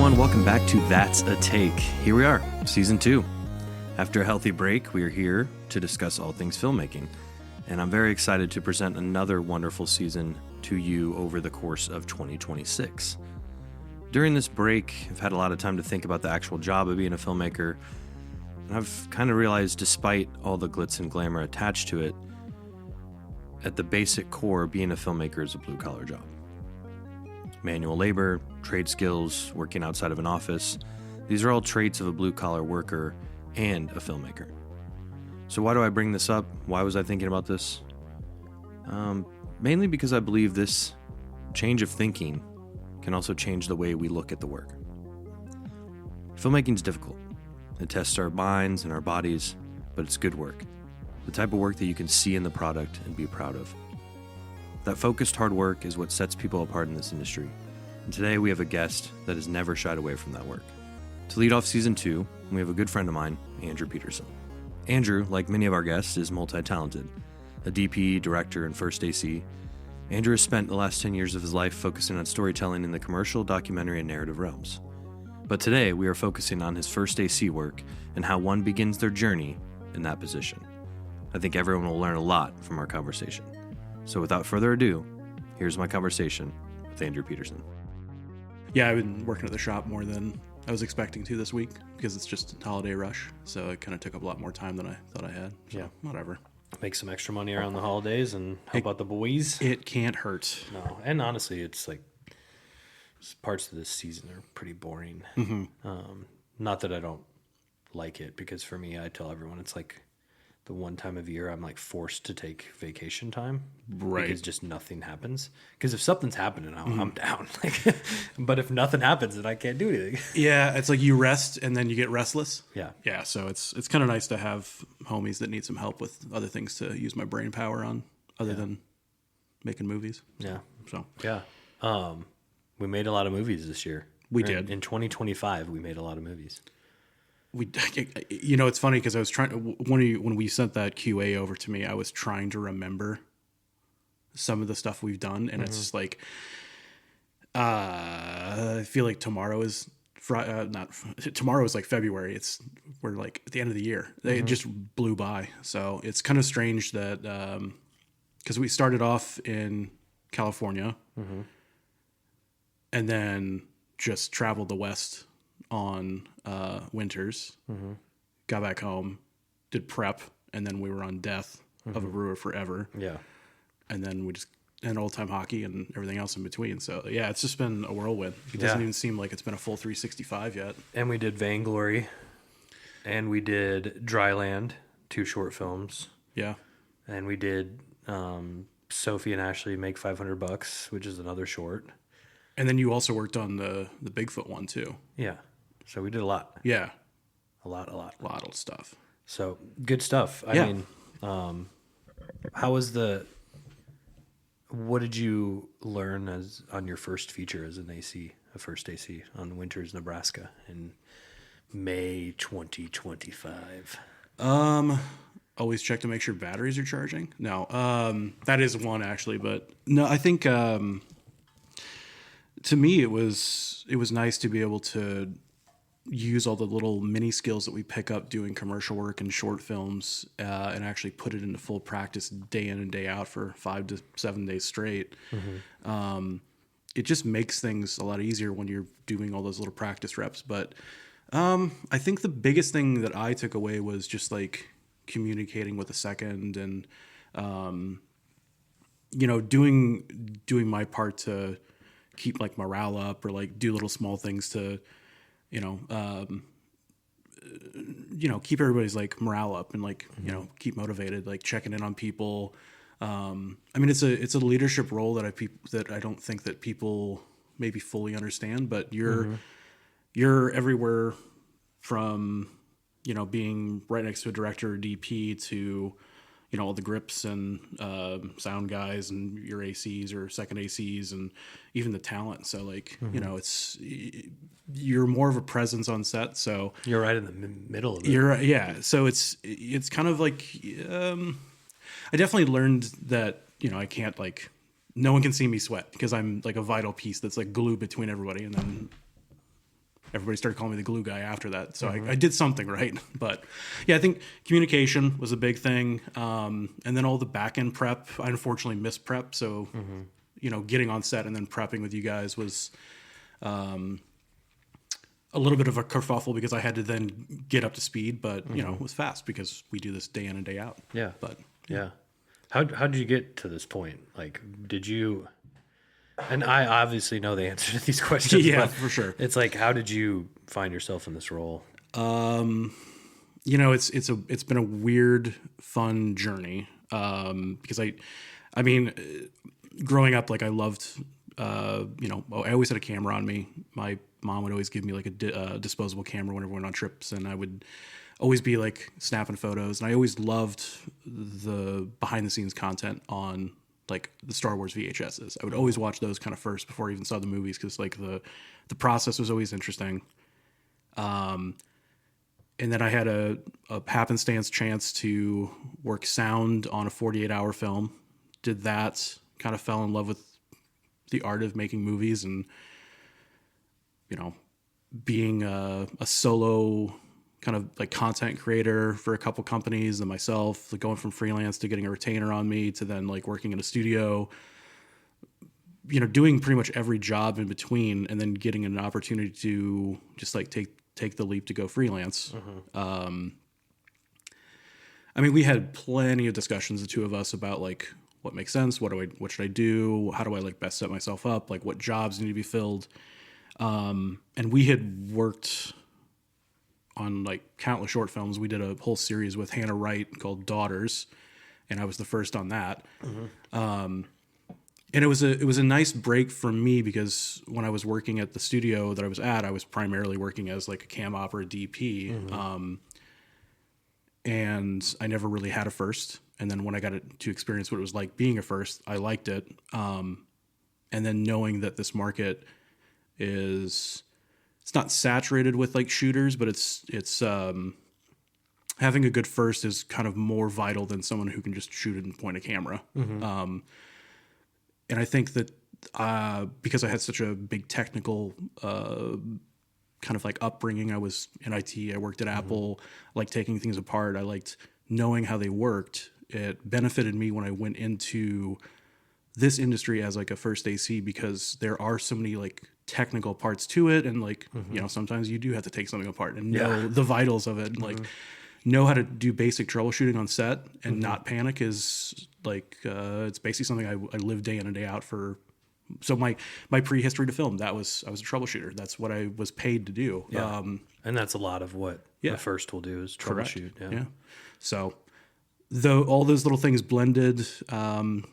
everyone. Welcome back to That's a Take. Here we are, Season 2. After a healthy break, we are here to discuss all things filmmaking. And I'm very excited to present another wonderful season to you over the course of 2026. During this break, I've had a lot of time to think about the actual job of being a filmmaker. And I've kind of realized, despite all the glitz and glamour attached to it, at the basic core, being a filmmaker is a blue-collar job. Manual labor, trade skills, working outside of an office, these are all traits of a blue-collar worker and a filmmaker. So why do I bring this up? Why was I thinking about this? Mainly because I believe this change of thinking can also change the way we look at the work. Filmmaking is difficult. It tests our minds and our bodies, but it's good work. The type of work that you can see in the product and be proud of. That focused hard work is what sets people apart in this industry. And today we have a guest that has never shied away from that work. To lead off Season 2, we have a good friend of mine, Andrew Peterson. Andrew, like many of our guests, is multi-talented. A DP, director, and first AC. Andrew has spent the last 10 years of his life focusing on storytelling in the commercial, documentary, and narrative realms. But today we are focusing on his first AC work and how one begins their journey in that position. I think everyone will learn a lot from our conversation. So without further ado, here's my conversation with Andrew Peterson. Yeah, I've been working at the shop more than I was expecting to this week because it's just a holiday rush. So it kind of took up a lot more time than I thought I had. So, yeah, whatever. Make some extra money around the holidays and help out the boys. It can't hurt. No, and honestly, it's like parts of this season are pretty boring. Not that I don't like it, because for me, I tell everyone it's like the one time of year I'm like forced to take vacation time, right? Because just nothing happens. Because if something's happening, I'm down. But if nothing happens, then I can't do anything. Yeah, it's like you rest and then you get restless. Yeah. So it's kind of nice to have homies that need some help with other things to use my brain power on, other than making movies. Yeah. So yeah, we made a lot of movies this year. We did. In 2025, we made a lot of movies. It's funny because I was trying when we sent that QA over to me, I was trying to remember some of the stuff we've done, and it's like I feel like tomorrow is tomorrow is like February. We're like at the end of the year. It just blew by. So it's kind of strange that because we started off in California and then just traveled the West on winters, got back home, did prep, and then we were on Death of a Brewer forever. Yeah. And then and old-time hockey and everything else in between. So, yeah, it's just been a whirlwind. It doesn't even seem like it's been a full 365 yet. And we did Vainglory, and we did Dryland, 2 short films. Yeah. And we did Sophie and Ashley Make $500, which is another short. And then you also worked on the Bigfoot one, too. Yeah. So we did a lot. Yeah. A lot. A lot of stuff. So good stuff. I mean, how was what did you learn on your first feature as a first AC on Winters, Nebraska in May 2025? Always check to make sure batteries are charging. No, that is one actually, but no, I think, to me, it was nice to be able to use all the little mini skills that we pick up doing commercial work and short films and actually put it into full practice day in and day out for 5 to 7 days straight. It just makes things a lot easier when you're doing all those little practice reps. But I think the biggest thing that I took away was just like communicating with the second and, doing my part to keep like morale up or like do little small things to, keep everybody's like morale up and like, keep motivated, like checking in on people. It's a leadership role that I don't think that people maybe fully understand, but you're everywhere from, being right next to a director or DP to, all the grips and sound guys and your ACs or second ACs and even the talent. So like, you're more of a presence on set. So you're right in the middle of it. So it's kind of like, I definitely learned that, I can't like, no one can see me sweat because I'm like a vital piece that's like glue between everybody. And then everybody started calling me the glue guy after that. So I did something right. But yeah, I think communication was a big thing. And then all the back end prep, I unfortunately missed prep. So, getting on set and then prepping with you guys was a little bit of a kerfuffle because I had to then get up to speed, but it was fast because we do this day in and day out. Yeah. But yeah. How did you get to this point? Like, did you, and I obviously know the answer to these questions. Yeah, but for sure. It's like, how did you find yourself in this role? It's been a weird, fun journey. Because I mean, growing up, like I loved, I always had a camera on me. My mom would always give me like a disposable camera whenever we went on trips, and I would always be like snapping photos. And I always loved the behind the scenes content on like the Star Wars VHSs. I would always watch those kind of first before I even saw the movies because like the process was always interesting. And then I had a happenstance chance to work sound on a 48-hour film. Did that, kind of fell in love with the art of making movies and, being a solo kind of like content creator for a couple companies and myself, like going from freelance to getting a retainer on me to then like working in a studio, doing pretty much every job in between and then getting an opportunity to just like take the leap to go freelance. I mean, we had plenty of discussions, the two of us, about like what makes sense, what should I do, how do I like best set myself up, like what jobs need to be filled. And we had worked on like countless short films. We did a whole series with Hannah Wright called Daughters, and I was the first on that. And it was a nice break for me because when I was working at the studio that I was at, I was primarily working as like a cam op or a DP. And I never really had a first. And then when I got to experience what it was like being a first, I liked it. And then knowing that this market it's not saturated with like shooters, but it's having a good first is kind of more vital than someone who can just shoot it and point a camera. And I think that because I had such a big technical kind of like upbringing, I was in IT, I worked at Apple, I liked taking things apart, I liked knowing how they worked. It benefited me when I went into this industry as like a first AC because there are so many like technical parts to it, and like sometimes you do have to take something apart and know the vitals of it, and like know how to do basic troubleshooting on set and not panic is like it's basically something I live day in and day out for. So my prehistory to film, I was a troubleshooter. That's what I was paid to do. Yeah. And that's a lot of what the first will do is troubleshoot. Yeah. So though all those little things blended, and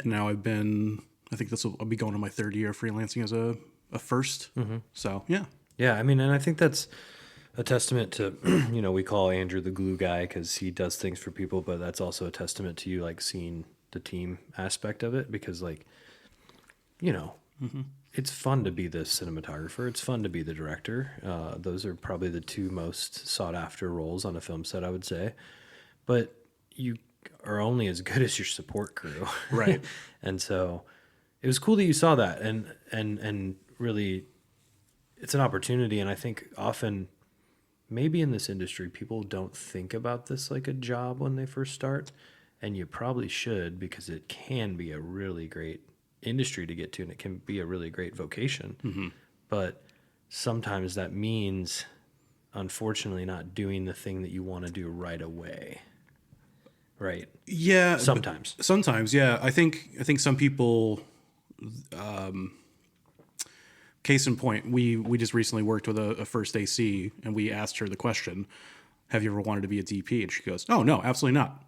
now I think I'll be going to my third year freelancing as a first. So yeah. Yeah. I mean, and I think that's a testament to, we call Andrew the glue guy because he does things for people, but that's also a testament to you, like seeing the team aspect of it because like, it's fun to be the cinematographer. It's fun to be the director. Those are probably the two most sought after roles on a film set, I would say, but you are only as good as your support crew. Right. And so it was cool that you saw that and really it's an opportunity. And I think often maybe in this industry, people don't think about this like a job when they first start, and you probably should because it can be a really great industry to get to and it can be a really great vocation. But sometimes that means unfortunately not doing the thing that you want to do right away. Right. Yeah. Sometimes. Yeah. I think some people, case in point, we just recently worked with a first AC and we asked her the question, have you ever wanted to be a DP? And she goes, oh no, absolutely not.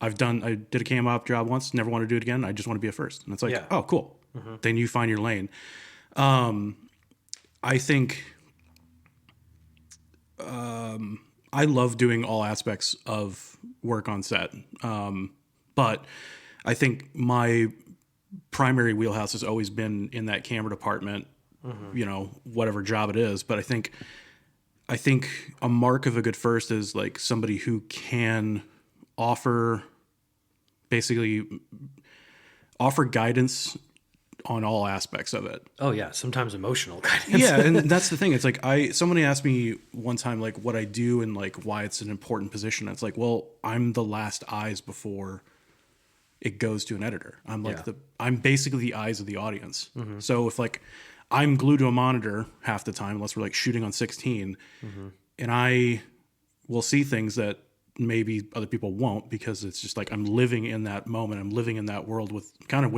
I did a cam op job once, never want to do it again. I just want to be a first. And it's like, oh, cool. Then you find your lane. I think, I love doing all aspects of work on set. But I think my primary wheelhouse has always been in that camera department, whatever job it is. But I think a mark of a good first is like somebody who can offer guidance on all aspects of it. Oh yeah, sometimes emotional guidance. Yeah, and that's the thing. It's like somebody asked me one time like what I do and like why it's an important position. It's like, well, I'm the last eyes before it goes to an editor. I'm like I'm basically the eyes of the audience. So if like I'm glued to a monitor half the time, unless we're like shooting on 16, and I will see things that maybe other people won't, because it's just like I'm living in that moment. I'm living in that world with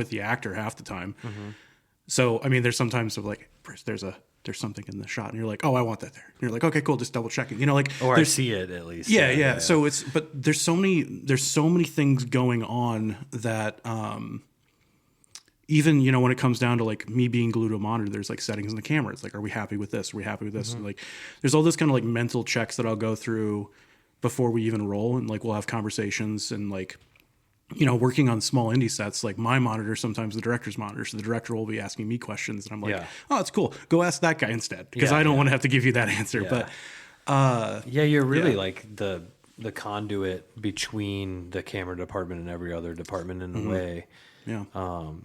the actor half the time. So, I mean, there's sometimes of like, there's something in the shot and you're like, oh, I want that there. And you're like, okay, cool. Just double checking, like, or I see it at least. Yeah. So but there's so many things going on that, even, when it comes down to like me being glued to a monitor, there's like settings in the camera. It's like, are we happy with this? Are we happy with this? And like, there's all this kind of like mental checks that I'll go through before we even roll, and like we'll have conversations, and like, working on small indie sets, like my monitor, sometimes the director's monitor. So the director will be asking me questions and I'm like, oh, it's cool. Go ask that guy instead. Because I don't want to have to give you that answer. Yeah. But you're really like the conduit between the camera department and every other department in a way. Yeah.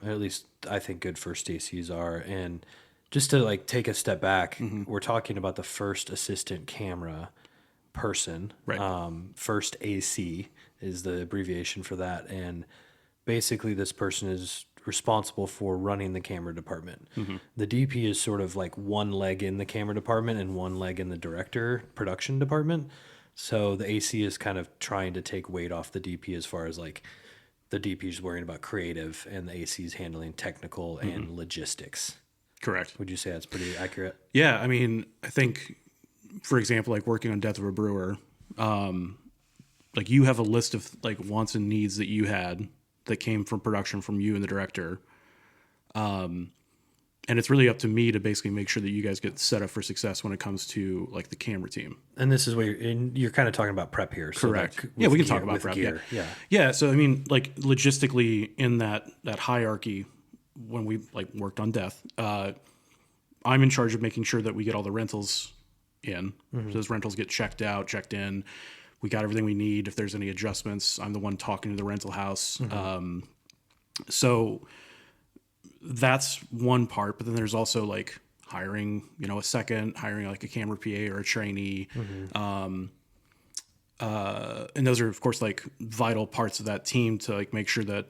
At least I think good first ACs are. And just to like take a step back, we're talking about the first assistant camera person. Right. First AC is the abbreviation for that, and basically this person is responsible for running the camera department. The DP is sort of like one leg in the camera department and one leg in the director production department. So the AC is kind of trying to take weight off the DP, as far as like the DP is worrying about creative and the AC is handling technical and logistics. Correct. Would you say that's pretty accurate? Yeah. I mean, I think, for example, like working on Death of a Brewer, like you have a list of like wants and needs that you had that came from production from you and the director. And it's really up to me to basically make sure that you guys get set up for success when it comes to like the camera team. And this is where you're kind of talking about prep here. Correct. So like Yeah, we can talk about prep. Gear. Yeah. So, I mean, like logistically in that hierarchy, when we like worked on Death, I'm in charge of making sure that we get all the rentals in. So those rentals get checked out, checked in. We got everything we need. If there's any adjustments, I'm the one talking to the rental house. So that's one part. But then there's also like hiring, a second, hiring like a camera PA or a trainee. And those are, of course, like vital parts of that team to like make sure that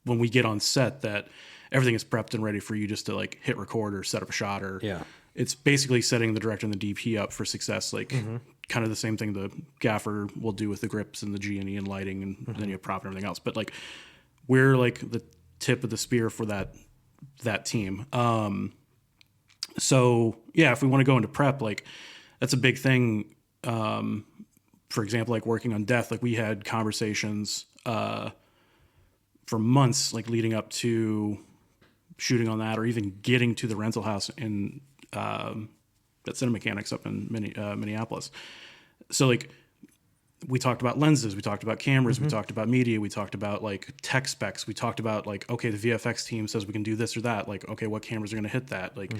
when we get on set that everything is prepped and ready for you just to like hit record or set up a shot, or it's basically setting the director and the DP up for success. Like kind of the same thing the gaffer will do with the grips and the G&E and lighting, and then you have prop and everything else. But like we're like the tip of the spear for that team. So yeah, if we want to go into prep, like that's a big thing. For example, like working on Death, like we had conversations for months, like leading up to shooting on that, or even getting to the rental house in at Cinemachanics up in Minneapolis. So like we talked about lenses, we talked about cameras, we talked about media, we talked about like tech specs, we talked about like, okay, the VFX team says we can do this or that. Like, okay, what cameras are going to hit that? Like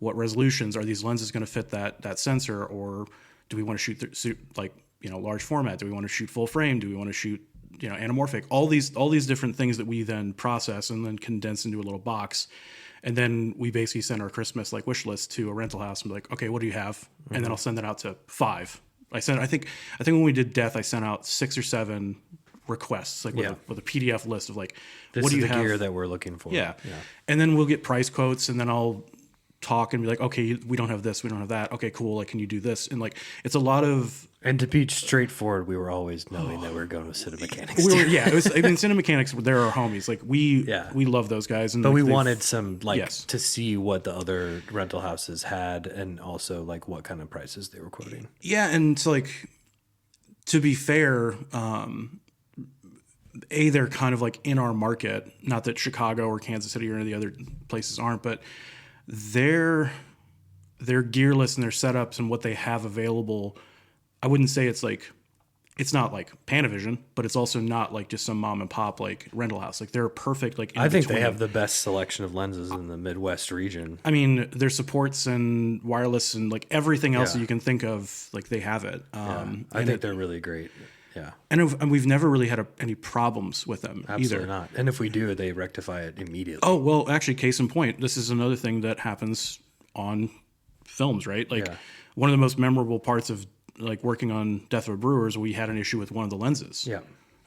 what resolutions are these lenses going to fit that sensor? Or do we want to shoot like, large format? Do we want to shoot full frame? Do we want to shoot, anamorphic? All these different things that we then process and then condense into a little box. And then we basically send our Christmas like wish list to a rental house and be like, okay, what do you have? And then I'll send that out to 5. I think when we did Death, I sent out 6 or 7 requests, like with a PDF list of like, this what do you is the have? gear that we're looking for. Yeah. And then we'll get price quotes, and then I'll talk and be like, okay, we don't have this, we don't have that. Okay, cool. Like, can you do this? And like, it's a lot of. And to be straightforward, we were always knowing that we were going with Cinemachanics. Cinemachanics, they're our homies. Like we love those guys. And but like, we wanted some to see what the other rental houses had, and also like what kind of prices they were quoting. Yeah, and so like, to be fair, they're kind of like in our market. Not that Chicago or Kansas City or any of the other places aren't, but their gear list and their setups and what they have available, I wouldn't say it's not like Panavision, but it's also not like just some mom and pop like rental house. Like they're perfect. Like I think they have the best selection of lenses in the Midwest region. I mean, their supports and wireless and like everything else that you can think of, like they have it. I think they're really great. Yeah. And we've never really had any problems with them Absolutely either. not. And if we do, they rectify it immediately. Oh, well, actually, case in point, this is another thing that happens on films, right? Like one of the most memorable parts of like working on Death of a Brewer is we had an issue with one of the lenses. Yeah.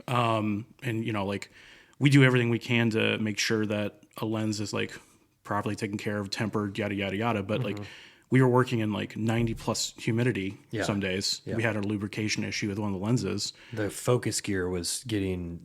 And you know, like we do everything we can to make sure that a lens is like properly taken care of, tempered, yada, yada, yada. But like we were working in like 90 plus humidity some days. We had a lubrication issue with one of the lenses. The focus gear was getting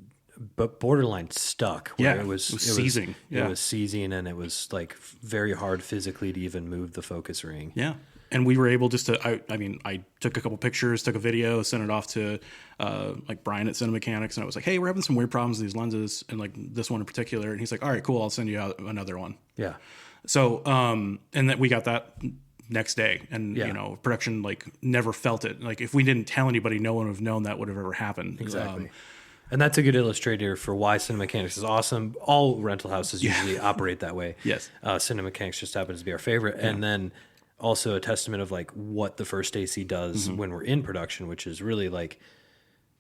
borderline stuck. Where it was seizing. It was seizing, and it was like very hard physically to even move the focus ring. Yeah. And we were able just to, I took a couple pictures, took a video, sent it off to like Brian at Cinemechanics, and I was like, hey, we're having some weird problems with these lenses, and like this one in particular. And he's like, all right, cool, I'll send you out another one. Yeah. So, and then we got that next day, and you know, production like never felt it. Like if we didn't tell anybody, no one would have known that would have ever happened. Exactly. And that's a good illustrator for why Cinemechanics is awesome. All rental houses usually operate that way. Yes. Cinemechanics just happens to be our favorite. Yeah. And then also a testament of like what the first AC does when we're in production, which is really like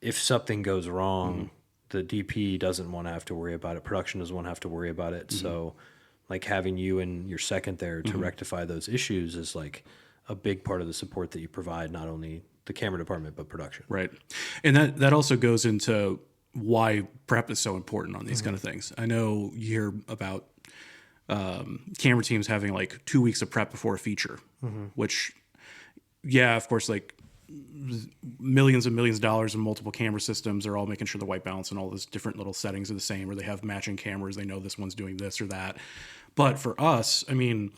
if something goes wrong, the DP doesn't want to have to worry about it. Production doesn't want to have to worry about it. So like having you and your second there to rectify those issues is like a big part of the support that you provide, not only the camera department, but production. Right. And that also goes into why prep is so important on these kind of things. I know you hear about camera teams having like 2 weeks of prep before a feature, which, of course, like millions and millions of dollars in multiple camera systems are all making sure the white balance and all those different little settings are the same, or they have matching cameras. They know this one's doing this or that. But for us, I mean,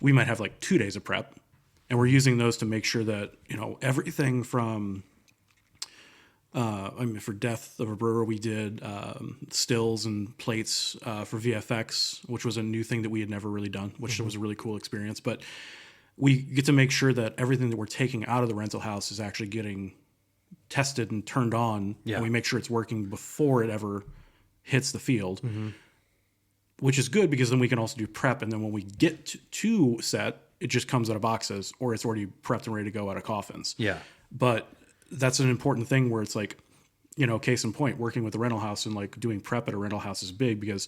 we might have like 2 days of prep, and we're using those to make sure that, you know, everything from for Death of a Brewer, we did stills and plates for VFX, which was a new thing that we had never really done, which was a really cool experience. But we get to make sure that everything that we're taking out of the rental house is actually getting tested and turned on. Yeah. And we make sure it's working before it ever hits the field, which is good because then we can also do prep. And then when we get to set, it just comes out of boxes, or it's already prepped and ready to go out of coffins. Yeah. But that's an important thing where it's like, you know, case in point, working with a rental house and like doing prep at a rental house is big because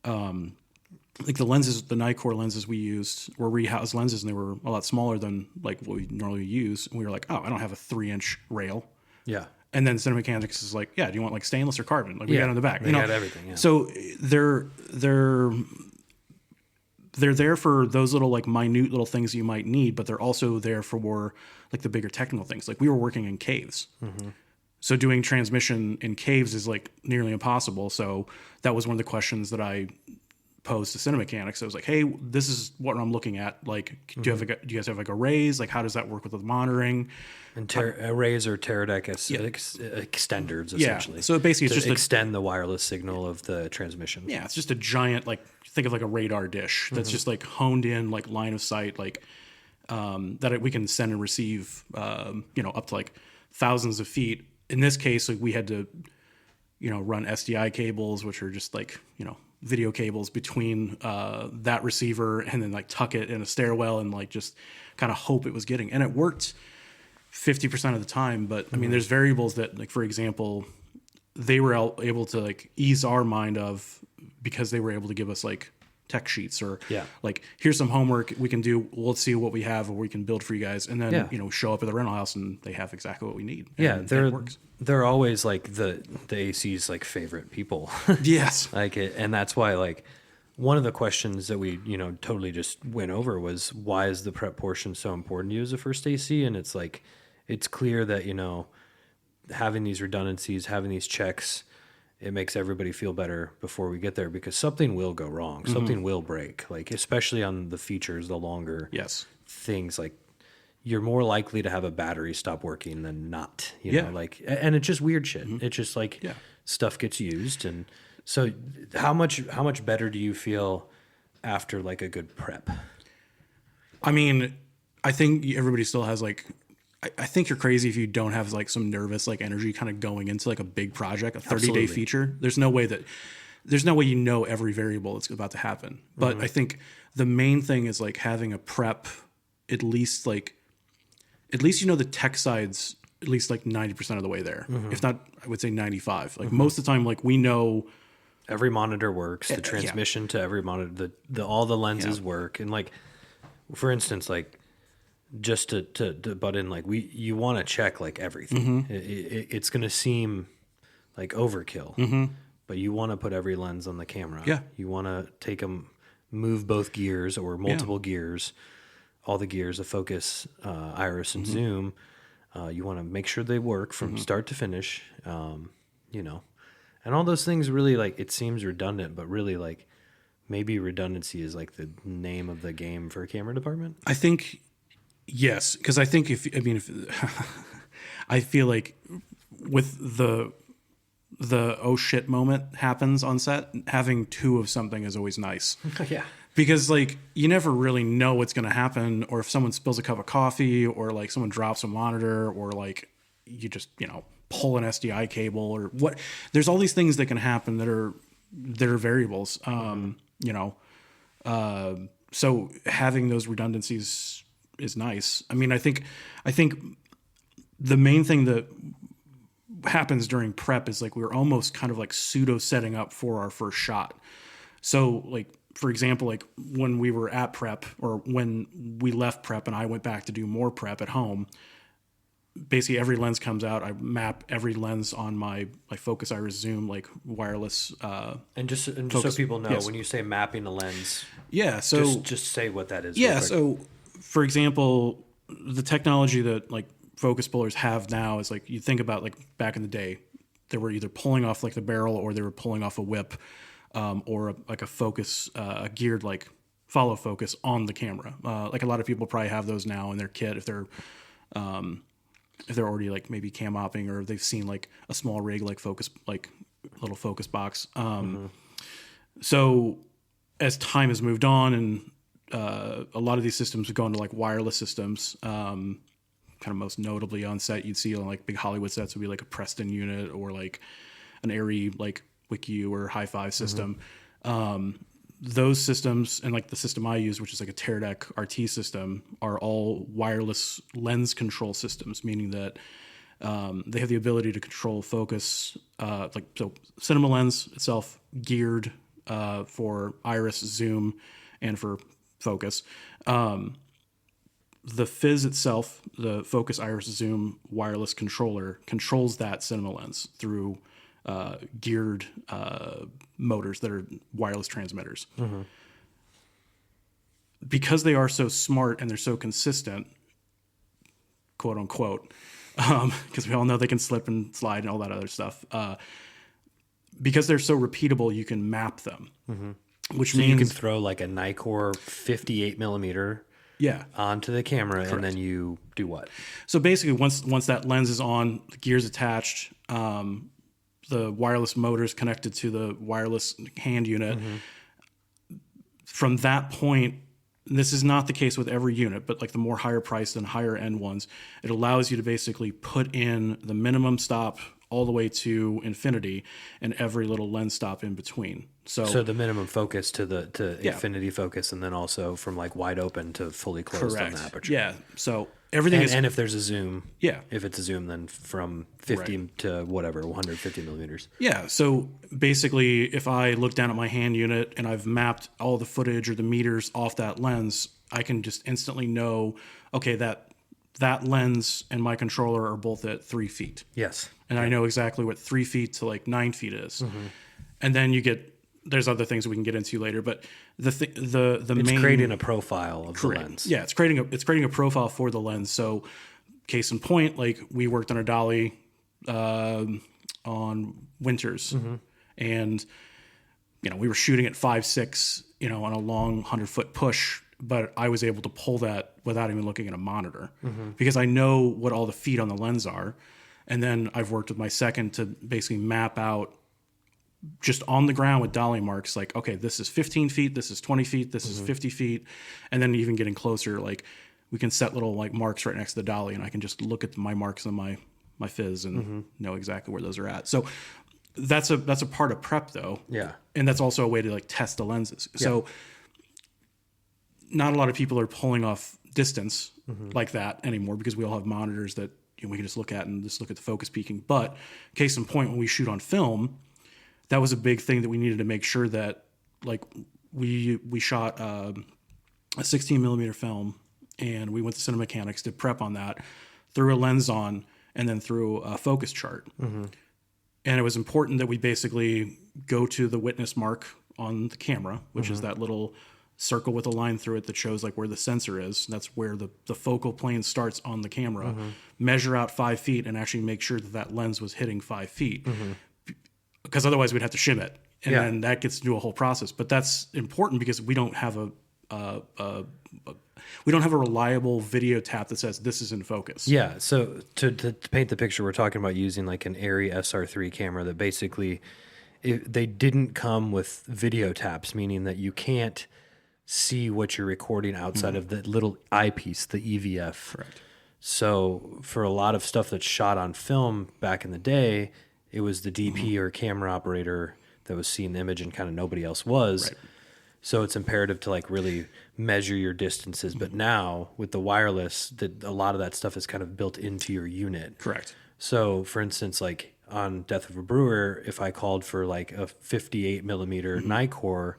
like the lenses, the Nikkor lenses we used were rehoused lenses, and they were a lot smaller than like what we normally use. And we were like, oh, I don't have a 3-inch rail. Yeah. And then Cinemechanics is like, yeah, do you want like stainless or carbon? Like we got it in the back. They got everything. Yeah. So they're there for those little like minute little things you might need, but they're also there for like the bigger technical things. Like we were working in caves. So doing transmission in caves is like nearly impossible. So that was one of the questions that I posed to Cinemechanics. I was like, hey, this is what I'm looking at. Like, do you guys have like arrays? Like, how does that work with the monitoring? And arrays are Teradek extenders, essentially. Yeah. So basically it's just extend the wireless signal of the transmission. Yeah. It's just a giant, like, think of like a radar dish that's just like honed in, like line of sight, like that we can send and receive, you know, up to like thousands of feet. In this case, like we had to, you know, run SDI cables, which are just like, you know, video cables between that receiver and then like tuck it in a stairwell and like just kind of hope it was getting. And it worked 50% of the time. But I mean, there's variables that, like, for example, they were able to like ease our mind of because they were able to give us like tech sheets or like, here's some homework we can do. Let's see what we have or we can build for you guys. And then, you know, show up at the rental house and they have exactly what we need. And they're always like the AC's like favorite people. Yes. Like it. And that's why, like, one of the questions that we, you know, totally just went over was, why is the prep portion so important to you as a first AC? And it's like, it's clear that, you know, having these redundancies, having these checks, it makes everybody feel better before we get there, because something will go wrong. Something will break, like, especially on the features, the longer things, like, you're more likely to have a battery stop working than not, you know, like, and it's just weird shit. It's just like stuff gets used. And so how much better do you feel after like a good prep? I mean, I think everybody still has like, I think you're crazy if you don't have like some nervous like energy kind of going into like a big project, a 30-day feature. There's no way you know every variable that's about to happen. But I think the main thing is like having a prep, at least you know the tech sides at least like 90% of the way there. If not, I would say 95. Like most of the time, like we know Every monitor works. The transmission to every monitor, all the lenses work. And like, for instance, like just to butt in, like you want to check like everything. It's going to seem like overkill, but you want to put every lens on the camera. Yeah. You want to move both gears or multiple gears, all the gears, the focus, iris, and zoom. You want to make sure they work from start to finish, you know. And all those things really, like, it seems redundant, but really, like, maybe redundancy is like the name of the game for a camera department. I think, yes, because I think if I feel like with the oh shit moment happens on set, having two of something is always nice. Yeah. Because like you never really know what's going to happen, or if someone spills a cup of coffee, or like someone drops a monitor, or like you just pull an SDI cable, or what. There's all these things that can happen that are variables. So having those redundancies is nice. I mean, I think the main thing that happens during prep is like we're almost kind of like pseudo setting up for our first shot. So like, for example, like when we were at prep, or when we left prep and I went back to do more prep at home, basically every lens comes out. I map every lens on my focus iris zoom, like wireless. And just so people know, when you say mapping a lens, so just say what that is. Yeah. So for example, the technology that like focus pullers have now is like, you think about like back in the day, they were either pulling off like the barrel, or they were pulling off a whip, or like a focus, a geared like follow focus on the camera. Like a lot of people probably have those now in their kit if they're already like maybe cam opping, or they've seen like a small rig like focus, like little focus box. So as time has moved on, and a lot of these systems have gone to like wireless systems. Kind of most notably on set, you'd see on like big Hollywood sets would be like a Preston unit, or like an Arri like WikiU or High Five system. Those systems, and like the system I use, which is like a Teradek RT system, are all wireless lens control systems, meaning that they have the ability to control focus. So cinema lens itself geared for iris, zoom, and for focus. The Fizz itself, the focus, iris, zoom wireless controller, controls that cinema lens through geared motors that are wireless transmitters. Because they are so smart and they're so consistent, quote unquote, because we all know they can slip and slide and all that other stuff. Because they're so repeatable, you can map them, which means you can throw like a Nikkor 58 millimeter onto the camera. Correct. And then you do what? So basically, once that lens is on, the gear's attached, the wireless motor's connected to the wireless hand unit. From that point, this is not the case with every unit, but like the more higher priced and higher end ones, it allows you to basically put in the minimum stop all the way to infinity, and every little lens stop in between. So the minimum focus to infinity focus, and then also from like wide open to fully closed on the aperture. Yeah. So everything and if there's a zoom, if it's a zoom, then from 50 to whatever, 150 millimeters. Yeah. So basically, if I look down at my hand unit and I've mapped all the footage or the meters off that lens, I can just instantly know, okay, that lens and my controller are both at 3 feet. Yes. And I know exactly what 3 feet to like 9 feet is. And then there's other things that we can get into later, but it's creating a profile of the lens. Yeah, it's creating a profile for the lens. So case in point, like we worked on a dolly on Winters, and we were shooting at 5.6, on a long 100-foot push, but I was able to pull that without even looking at a monitor because I know what all the feet on the lens are. And then I've worked with my second to basically map out just on the ground with dolly marks, like, okay, this is 15 feet, this is 20 feet, this is 50 feet. And then even getting closer, like we can set little like marks right next to the dolly, and I can just look at my marks on my Fizz and know exactly where those are at. So that's a part of prep though. Yeah. And that's also a way to like test the lenses. Yeah. So not a lot of people are pulling off distance like that anymore, because we all have monitors that we can just look at and just look at the focus peaking. But case in point, when we shoot on film, that was a big thing that we needed to make sure that, like, we shot a 16 millimeter film, and we went to Cinematics, did prep on that, threw a lens on, and then threw a focus chart. Mm-hmm. And it was important that we basically go to the witness mark on the camera, which mm-hmm. is that little circle with a line through it that shows like where the sensor is. That's where the focal plane starts on the camera. Mm-hmm. Measure out 5 feet and actually make sure that lens was hitting 5 feet. Mm-hmm. Because otherwise we'd have to shim it. And then that gets to do a whole process. But that's important because we don't have a reliable video tap that says this is in focus. Yeah. So to paint the picture, we're talking about using like an Arri SR3 camera that basically they didn't come with video taps, meaning that you can't see what you're recording outside mm-hmm. of the little eyepiece, the EVF. Correct. So for a lot of stuff that's shot on film back in the day, it was the DP mm-hmm. or camera operator that was seeing the image and kind of nobody else was. Right. So it's imperative to like really measure your distances. But now with the wireless, a lot of that stuff is kind of built into your unit. Correct. So for instance, like on Death of a Brewer, if I called for like a 58 millimeter mm-hmm. Nikkor,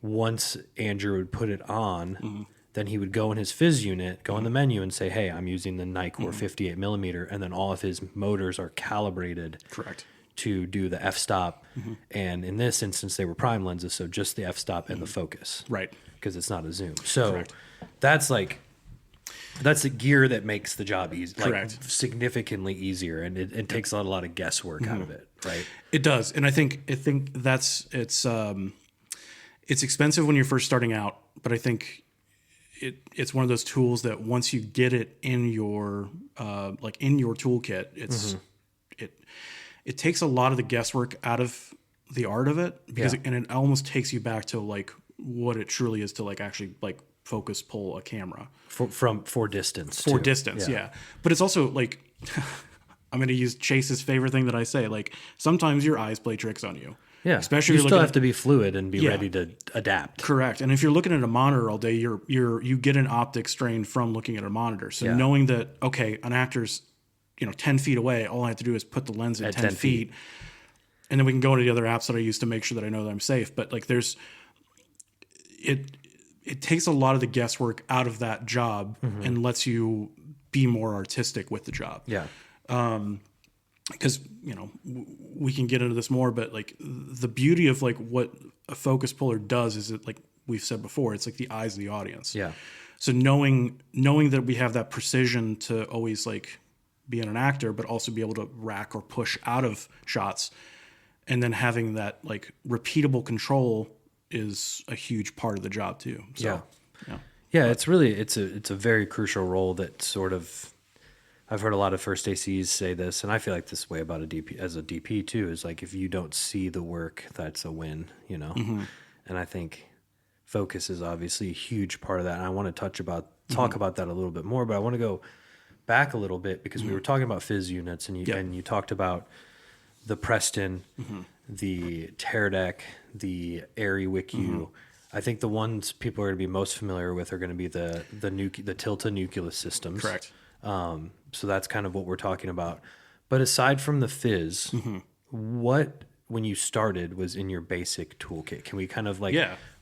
once Andrew would put it on, mm-hmm. then he would go in his Fizz unit, go mm-hmm. in the menu and say, hey, I'm using the Nikkor mm-hmm. 58 millimeter. And then all of his motors are calibrated. Correct. To do the f-stop, mm-hmm. and in this instance they were prime lenses, so just the f-stop and the focus, right? Because it's not a zoom. So correct. that's the gear that makes the job easy, like correct. Significantly easier, and it takes a lot of guesswork mm-hmm. out of it, right? It does, and I think that's it's expensive when you're first starting out, but I think it's one of those tools that once you get it in your in your toolkit, it's mm-hmm. It takes a lot of the guesswork out of the art of it because and it almost takes you back to like what it truly is to like actually like focus pull a camera for distance. For distance, yeah. But it's also like I'm going to use Chase's favorite thing that I say, like sometimes your eyes play tricks on you. Yeah, especially you still have to be fluid and be ready to adapt. Correct, and if you're looking at a monitor all day, you get an optic strain from looking at a monitor. So knowing that an actor's 10 feet away, all I have to do is put the lens at 10 feet. And then we can go into the other apps that I use to make sure that I know that I'm safe. But like it takes a lot of the guesswork out of that job mm-hmm. and lets you be more artistic with the job. Yeah. Because, we can get into this more, but like the beauty of like what a focus puller does is it, like we've said before, it's like the eyes of the audience. Yeah. So knowing that we have that precision to always like being an actor, but also be able to rack or push out of shots, and then having that like repeatable control is a huge part of the job too. So, yeah. It's really it's a very crucial role that sort of I've heard a lot of first ACs say this, and I feel like this way about a DP as a DP too. Is like if you don't see the work, that's a win, Mm-hmm. And I think focus is obviously a huge part of that. And I want to talk mm-hmm. about that a little bit more, but I want to go back a little bit because we were talking about Fizz units and you talked about the Preston, mm-hmm. the Teradek, the Arri WICU. Mm-hmm. I think the ones people are going to be most familiar with are going to be the Tilta nucleus systems. Correct. So that's kind of what we're talking about. But aside from the Fizz, mm-hmm. what when you started was in your basic toolkit? Can we kind of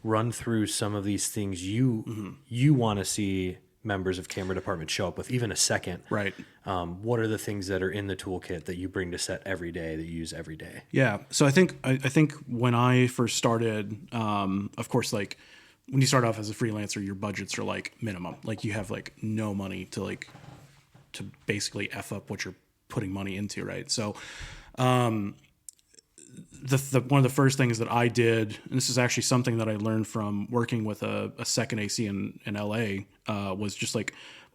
run through some of these things you want to see members of camera department show up with, even a second? Right. What are the things that are in the toolkit that you bring to set every day that you use every day? Yeah. So I think when I first started, of course, like when you start off as a freelancer, your budgets are like minimum. Like you have like no money to basically F up what you're putting money into. Right. So, the one of the first things that I did, and this is actually something that I learned from working with a second AC in LA, was just like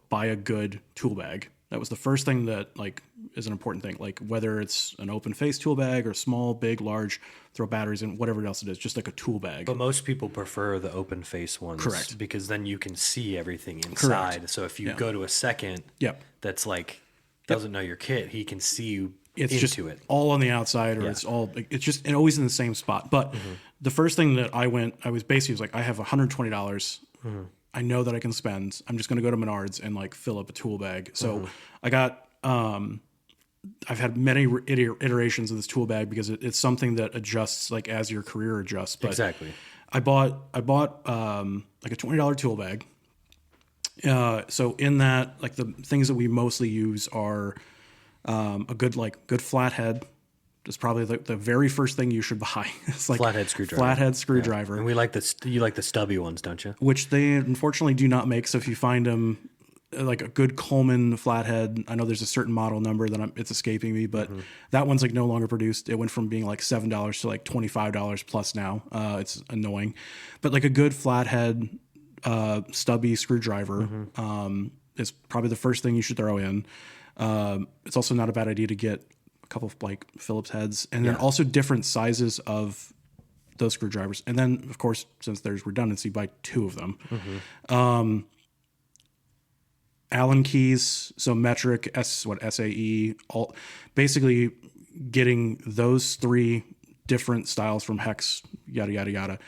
buy a good tool bag. That was the first thing that like is an important thing. Like whether it's an open face tool bag or small, big, large, throw batteries in, whatever else it is, just like a tool bag. But most people prefer the open face ones. Correct. Because then you can see everything inside. Correct. So if you go to a second that's like doesn't know your kit, he can see you. It's into just it. all on the outside, or it's just always in the same spot. But the first thing that I was like, I have $120. Mm-hmm. I know that I can spend. I'm just going to go to Menards and like fill up a tool bag. So I got I've had many iterations of this tool bag because it's something that adjusts like as your career adjusts. But Exactly. I bought like a $20 tool bag. So in that, like the things that we mostly use are a good flathead. It's probably the very first thing you should buy. It's like Flathead screwdriver. Flathead screwdriver. And we like you like the stubby ones, don't you? Which they unfortunately do not make. So if you find them, like a good Coleman flathead, I know there's a certain model number that it's escaping me, but that one's like no longer produced. It went from being like $7 to like $25 plus now. It's annoying, but like a good flathead stubby screwdriver is probably the first thing you should throw in. It's also not a bad idea to get a couple of like Phillips heads, and then also different sizes of those screwdrivers. And then, of course, since there's redundancy, buy two of them. Allen keys, so metric, SAE, basically getting those three different styles from hex, yada, yada, yada.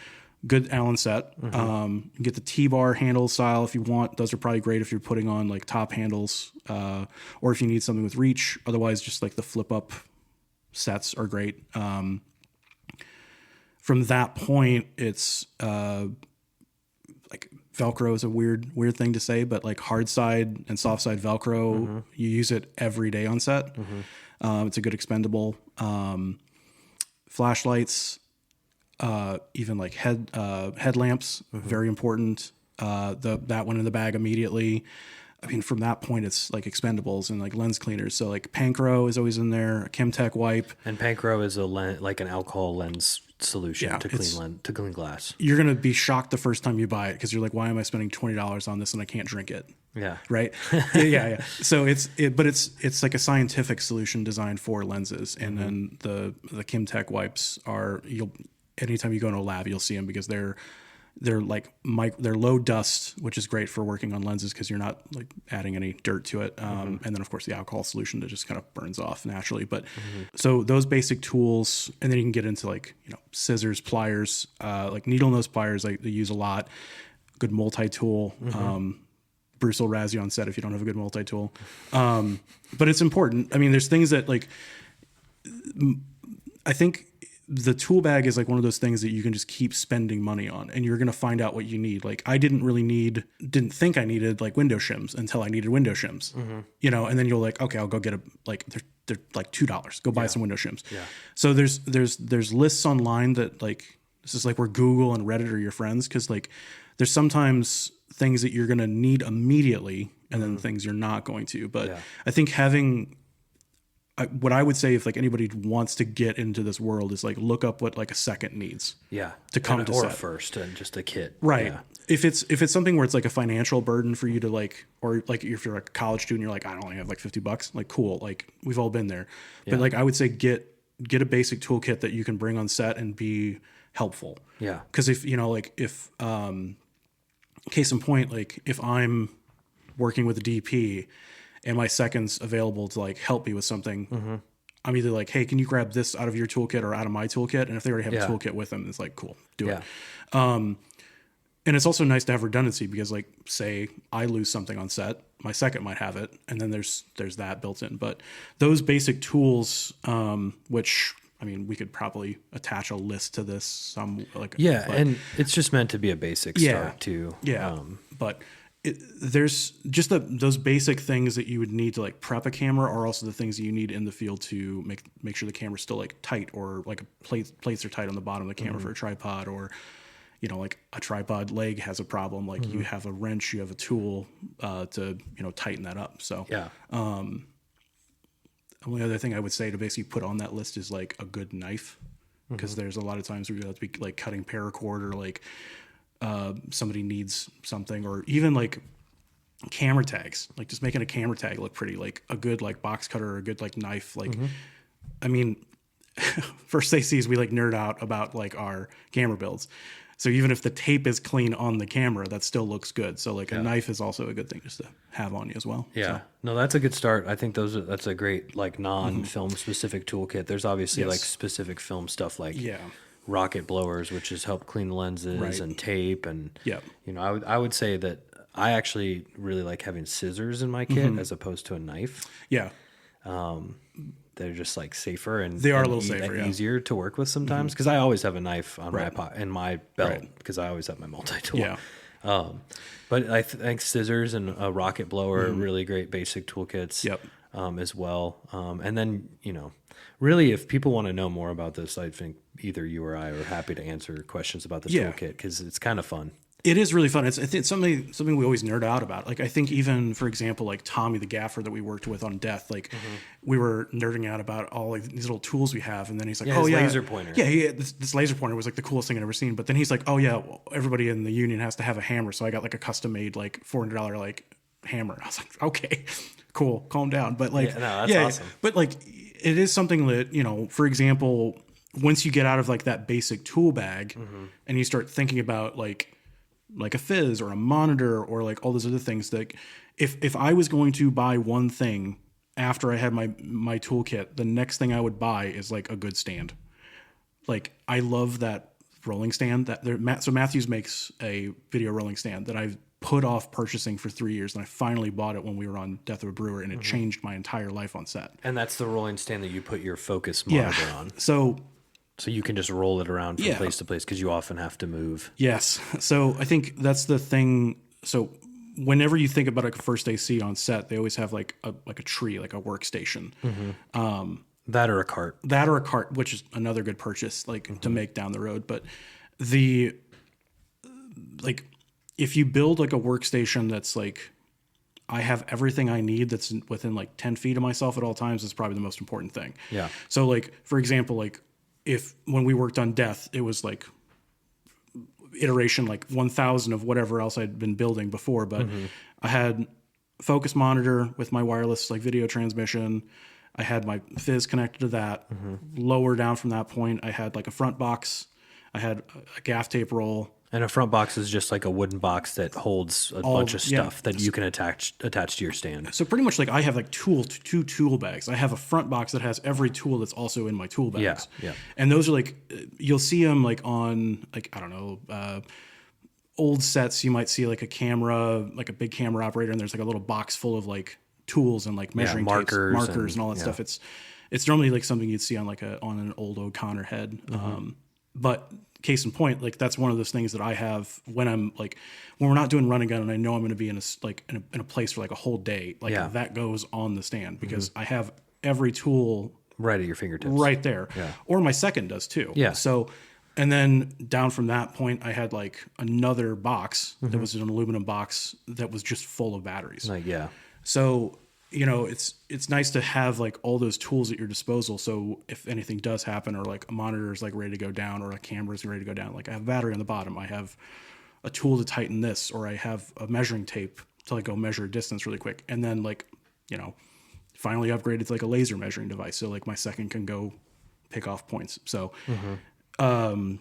Good Allen set. Get the T-bar handle style if you want. Those are probably great if you're putting on like top handles, or if you need something with reach. Otherwise, just like the flip up sets are great. From that point, it's like Velcro is a weird thing to say, but like hard side and soft side Velcro, you use it every day on set. It's a good expendable. Flashlights, even like headlamps, very important. That one in the bag immediately. I mean, from that point, it's like expendables and like lens cleaners. So like Pancro is always in there. A Chemtech wipe. And Pancro is like an alcohol lens solution to clean glass. You're gonna be shocked the first time you buy it because you're like, why am I spending $20 on this and I can't drink it? Yeah. Right. yeah. So it's like a scientific solution designed for lenses, and then the Chemtech wipes are anytime you go in a lab you'll see them because they're like they're low dust, which is great for working on lenses because you're not like adding any dirt to it. And then of course the alcohol solution that just kind of burns off naturally. But so those basic tools, and then you can get into like, scissors, pliers, like needle nose pliers. They use a lot. Good multi-tool. Bruce will razz you on set if you don't have a good multi-tool. But it's important. I mean, there's things that like, I think the tool bag is like one of those things that you can just keep spending money on, and you're going to find out what you need. Like I didn't think I needed like window shims until I needed window shims, and then you're like, okay, I'll go get they're like $2. Go buy some window shims. Yeah. So there's lists online that like, this is like where Google and Reddit are your friends. Cause like there's sometimes things that you're going to need immediately and then things you're not going to, but I think what I would say if like anybody wants to get into this world is like look up what like a second needs. Yeah. To come to set. Or first and just a kit. Right. Yeah. If it's something where it's like a financial burden for you to like, or like if you're a college student, you're like, I only have like $50. Like cool. Like we've all been there. But like I would say get a basic toolkit that you can bring on set and be helpful. Yeah. Cause if case in point, like if I'm working with a DP and my second's available to like help me with something, I'm either like, hey, can you grab this out of your toolkit or out of my toolkit? And if they already have a toolkit with them, it's like, cool, do it. And it's also nice to have redundancy because like, say I lose something on set, my second might have it. And then there's that built in, but those basic tools, which I memean, we could probably attach a list to this. And it's just meant to be a basic start too. Yeah, but there's just those basic things that you would need to like prep a camera are also the things that you need in the field to make sure the camera's still like tight, or like plates are tight on the bottom of the camera for a tripod, or like a tripod leg has a problem. Like you have a wrench, you have a tool to tighten that up. So the only other thing I would say to basically put on that list is like a good knife, because there's a lot of times where you have to be like cutting paracord, or like somebody needs something, or even like camera tags, like just making a camera tag look pretty, like a good like box cutter or a good like knife. Like, I mean, first ACs, we like nerd out about like our camera builds. So even if the tape is clean on the camera, that still looks good. So like a knife is also a good thing just to have on you as well. Yeah. So. No, that's a good start. I think that's a great like non-film specific toolkit. There's obviously like specific film stuff like rocket blowers, which has helped clean lenses, and tape. And, I would say that I actually really like having scissors in my kit as opposed to a knife. Yeah. They're just like safer and They are a and little safer, yeah. easier to work with sometimes. Because I always have a knife on Right. in my belt Right. because I always have my multi-tool. Yeah. But I think scissors and a rocket blower are really great basic toolkits. Yep. As well. And then, really, if people want to know more about this, I think either you or I are happy to answer questions about the Yeah. toolkit because it's kind of fun. It is really fun. I think it's something we always nerd out about. Like I think even, for example, like Tommy the gaffer that we worked with on Death, like we were nerding out about all like these little tools we have, and then he's like, his laser pointer. Yeah, this laser pointer was like the coolest thing I'd ever seen. But then he's like, oh yeah, well, everybody in the union has to have a hammer, so I got like a custom made like $400 like hammer. I was like, okay, cool, calm down. But like, that's awesome. But like, it is something that for example, once you get out of like that basic tool bag and you start thinking about like a fizz or a monitor or like all those other things, that if I was going to buy one thing after I had my toolkit, the next thing I would buy is like a good stand. Like I love that rolling stand so Matthews makes a video rolling stand that I've put off purchasing for 3 years, and I finally bought it when we were on Death of a Brewer, and it changed my entire life on set. And that's the rolling stand that you put your focus monitor on. So you can just roll it around from place to place because you often have to move. Yes. So I think that's the thing. So whenever you think about like a first AC on set, they always have like a tree, like a workstation. That or a cart. Which is another good purchase, like to make down the road. But if you build like a workstation that's like, I have everything I need that's within like 10 feet of myself at all times, is probably the most important thing. Yeah. So like, for example, like when we worked on Death, it was like iteration like 1000 of whatever else I'd been building before, but I had focus monitor with my wireless like video transmission. I had my fizz connected to that. Lower down from that point, I had like a front box. I had a gaff tape roll. And a front box is just like a wooden box that holds a bunch of stuff that you can attach to your stand. So pretty much like I have like two tool bags. I have a front box that has every tool that's also in my tool bags. Yeah. And those are like, you'll see them like on like, I don't know, old sets. You might see like a camera, like a big camera operator, and there's like a little box full of like tools and like measuring markers tapes, and all that stuff. It's normally like something you'd see on like on an old O'Connor head. But case in point, like that's one of those things that I have when I'm like, when we're not doing run and gun and I know I'm going to be in a place for like a whole day, like that goes on the stand because I have every tool right at your fingertips right there. Yeah. Or my second does too. Yeah. So, and then down from that point, I had like another box that was an aluminum box that was just full of batteries. Like, yeah. So, it's nice to have like all those tools at your disposal. So if anything does happen, or like a monitor is like ready to go down, or a camera is ready to go down, like I have a battery on the bottom, I have a tool to tighten this, or I have a measuring tape to like go measure distance really quick. And then like, finally upgraded to like a laser measuring device. So like my second can go pick off points. So, I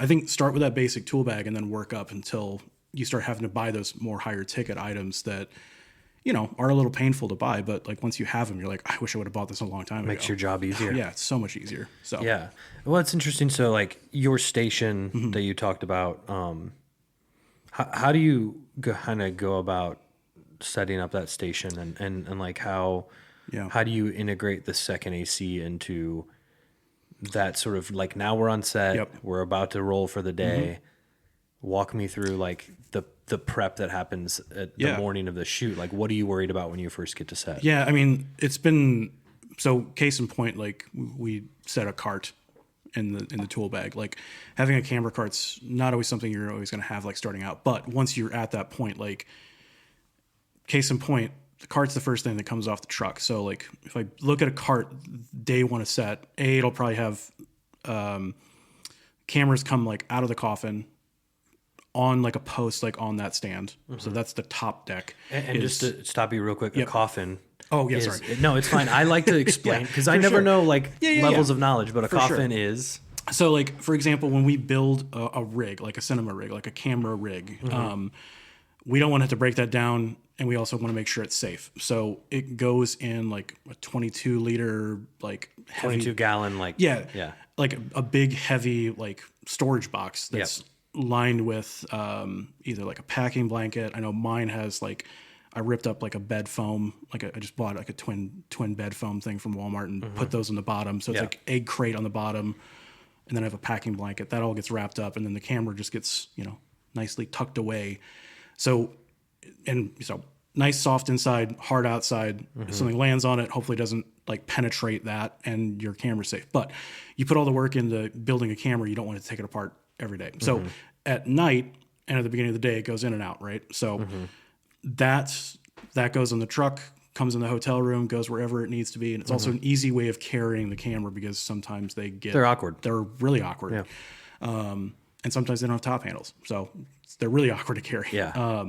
think start with that basic tool bag and then work up until you start having to buy those more higher ticket items that, are a little painful to buy, but like once you have them, you're like, I wish I would have bought this a long time ago. Makes your job easier. Yeah, it's so much easier. So yeah. Well, it's interesting. So like your station that you talked about, how do you kind of go about setting up that station and like how do you integrate the second AC into that sort of like, now we're on set, we're about to roll for the day. Walk me through like the prep that happens at the morning of the shoot. Like, what are you worried about when you first get to set? Yeah, I mean, it's been so case in point. Like we set a cart in the tool bag. Like having a camera cart's not always something you're always going to have like starting out. But once you're at that point, like case in point, the cart's the first thing that comes off the truck. So like if I look at a cart day one of set, it'll probably have cameras come like out of the coffin on like a post, like on that stand. So that's the top deck. And just to stop you real quick, a coffin. Oh yeah, sorry. No, it's fine. I like to explain because I never know like levels of knowledge, but a For coffin sure. is. So like, for example, when we build a rig, like a cinema rig, like a camera rig, we don't want to have to break that down. And we also want to make sure it's safe. So it goes in like a 22 liter, like heavy, 22 gallon, like, like a big heavy, like storage box that's lined with either like a packing blanket. I know mine has like I ripped up like a bed foam, I just bought like a twin bed foam thing from Walmart and put those in the bottom. So it's like egg crate on the bottom, and then I have a packing blanket that all gets wrapped up, and then the camera just gets, nicely tucked away. So nice soft inside, hard outside. If something lands on it, hopefully doesn't like penetrate that, and your camera's safe. But you put all the work into building a camera, you don't want to take it apart every day. So at night and at the beginning of the day, it goes in and out, right? So that goes in the truck, comes in the hotel room, goes wherever it needs to be. And it's also an easy way of carrying the camera, because sometimes they're awkward. They're really awkward. Yeah. And sometimes they don't have top handles. So they're really awkward to carry. Yeah.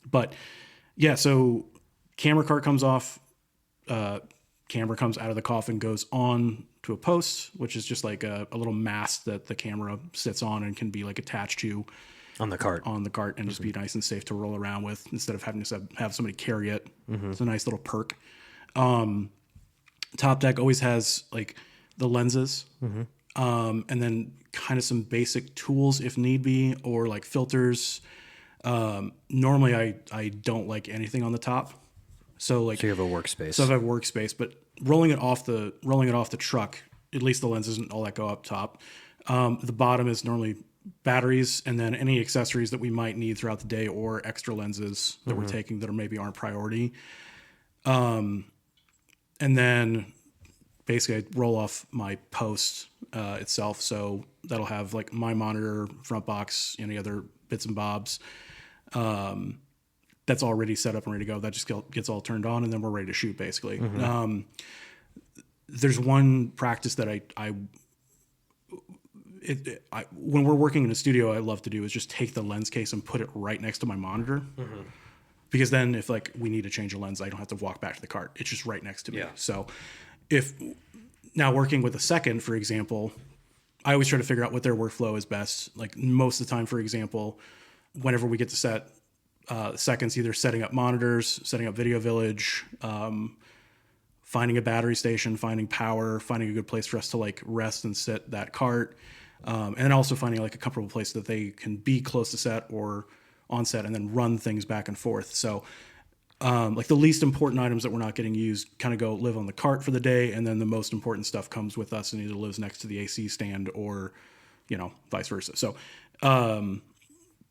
But yeah, so camera cart comes off, camera comes out of the coffin, goes on to a post, which is just like a little mast that the camera sits on and can be like attached to on the cart and just be nice and safe to roll around with instead of having to have somebody carry it. It's a nice little perk. Top deck always has like the lenses, and then kind of some basic tools if need be, or like filters. Normally I don't like anything on the top. So you have a workspace. So I have a workspace, but rolling it off the truck, at least the lenses and all that go up top. The bottom is normally batteries, and then any accessories that we might need throughout the day, or extra lenses that we're taking that maybe aren't priority. And then basically I roll off my post itself. So that'll have like my monitor, front box, any other bits and bobs. That's already set up and ready to go. That just gets all turned on, and then we're ready to shoot basically. There's one practice that I when we're working in a studio, I love to do is just take the lens case and put it right next to my monitor. Because then if like we need to change a lens, I don't have to walk back to the cart. It's just right next to me. Yeah. So if now working with a second, for example, I always try to figure out what their workflow is best. Like most of the time, for example, whenever we get to set seconds, either setting up monitors, setting up Video Village, finding a battery station, finding power, finding a good place for us to like rest and sit that cart. And then also finding like a comfortable place that they can be close to set or on set, and then run things back and forth. So like the least important items that we're not getting used kind of go live on the cart for the day. And then the most important stuff comes with us and either lives next to the AC stand or, vice versa. So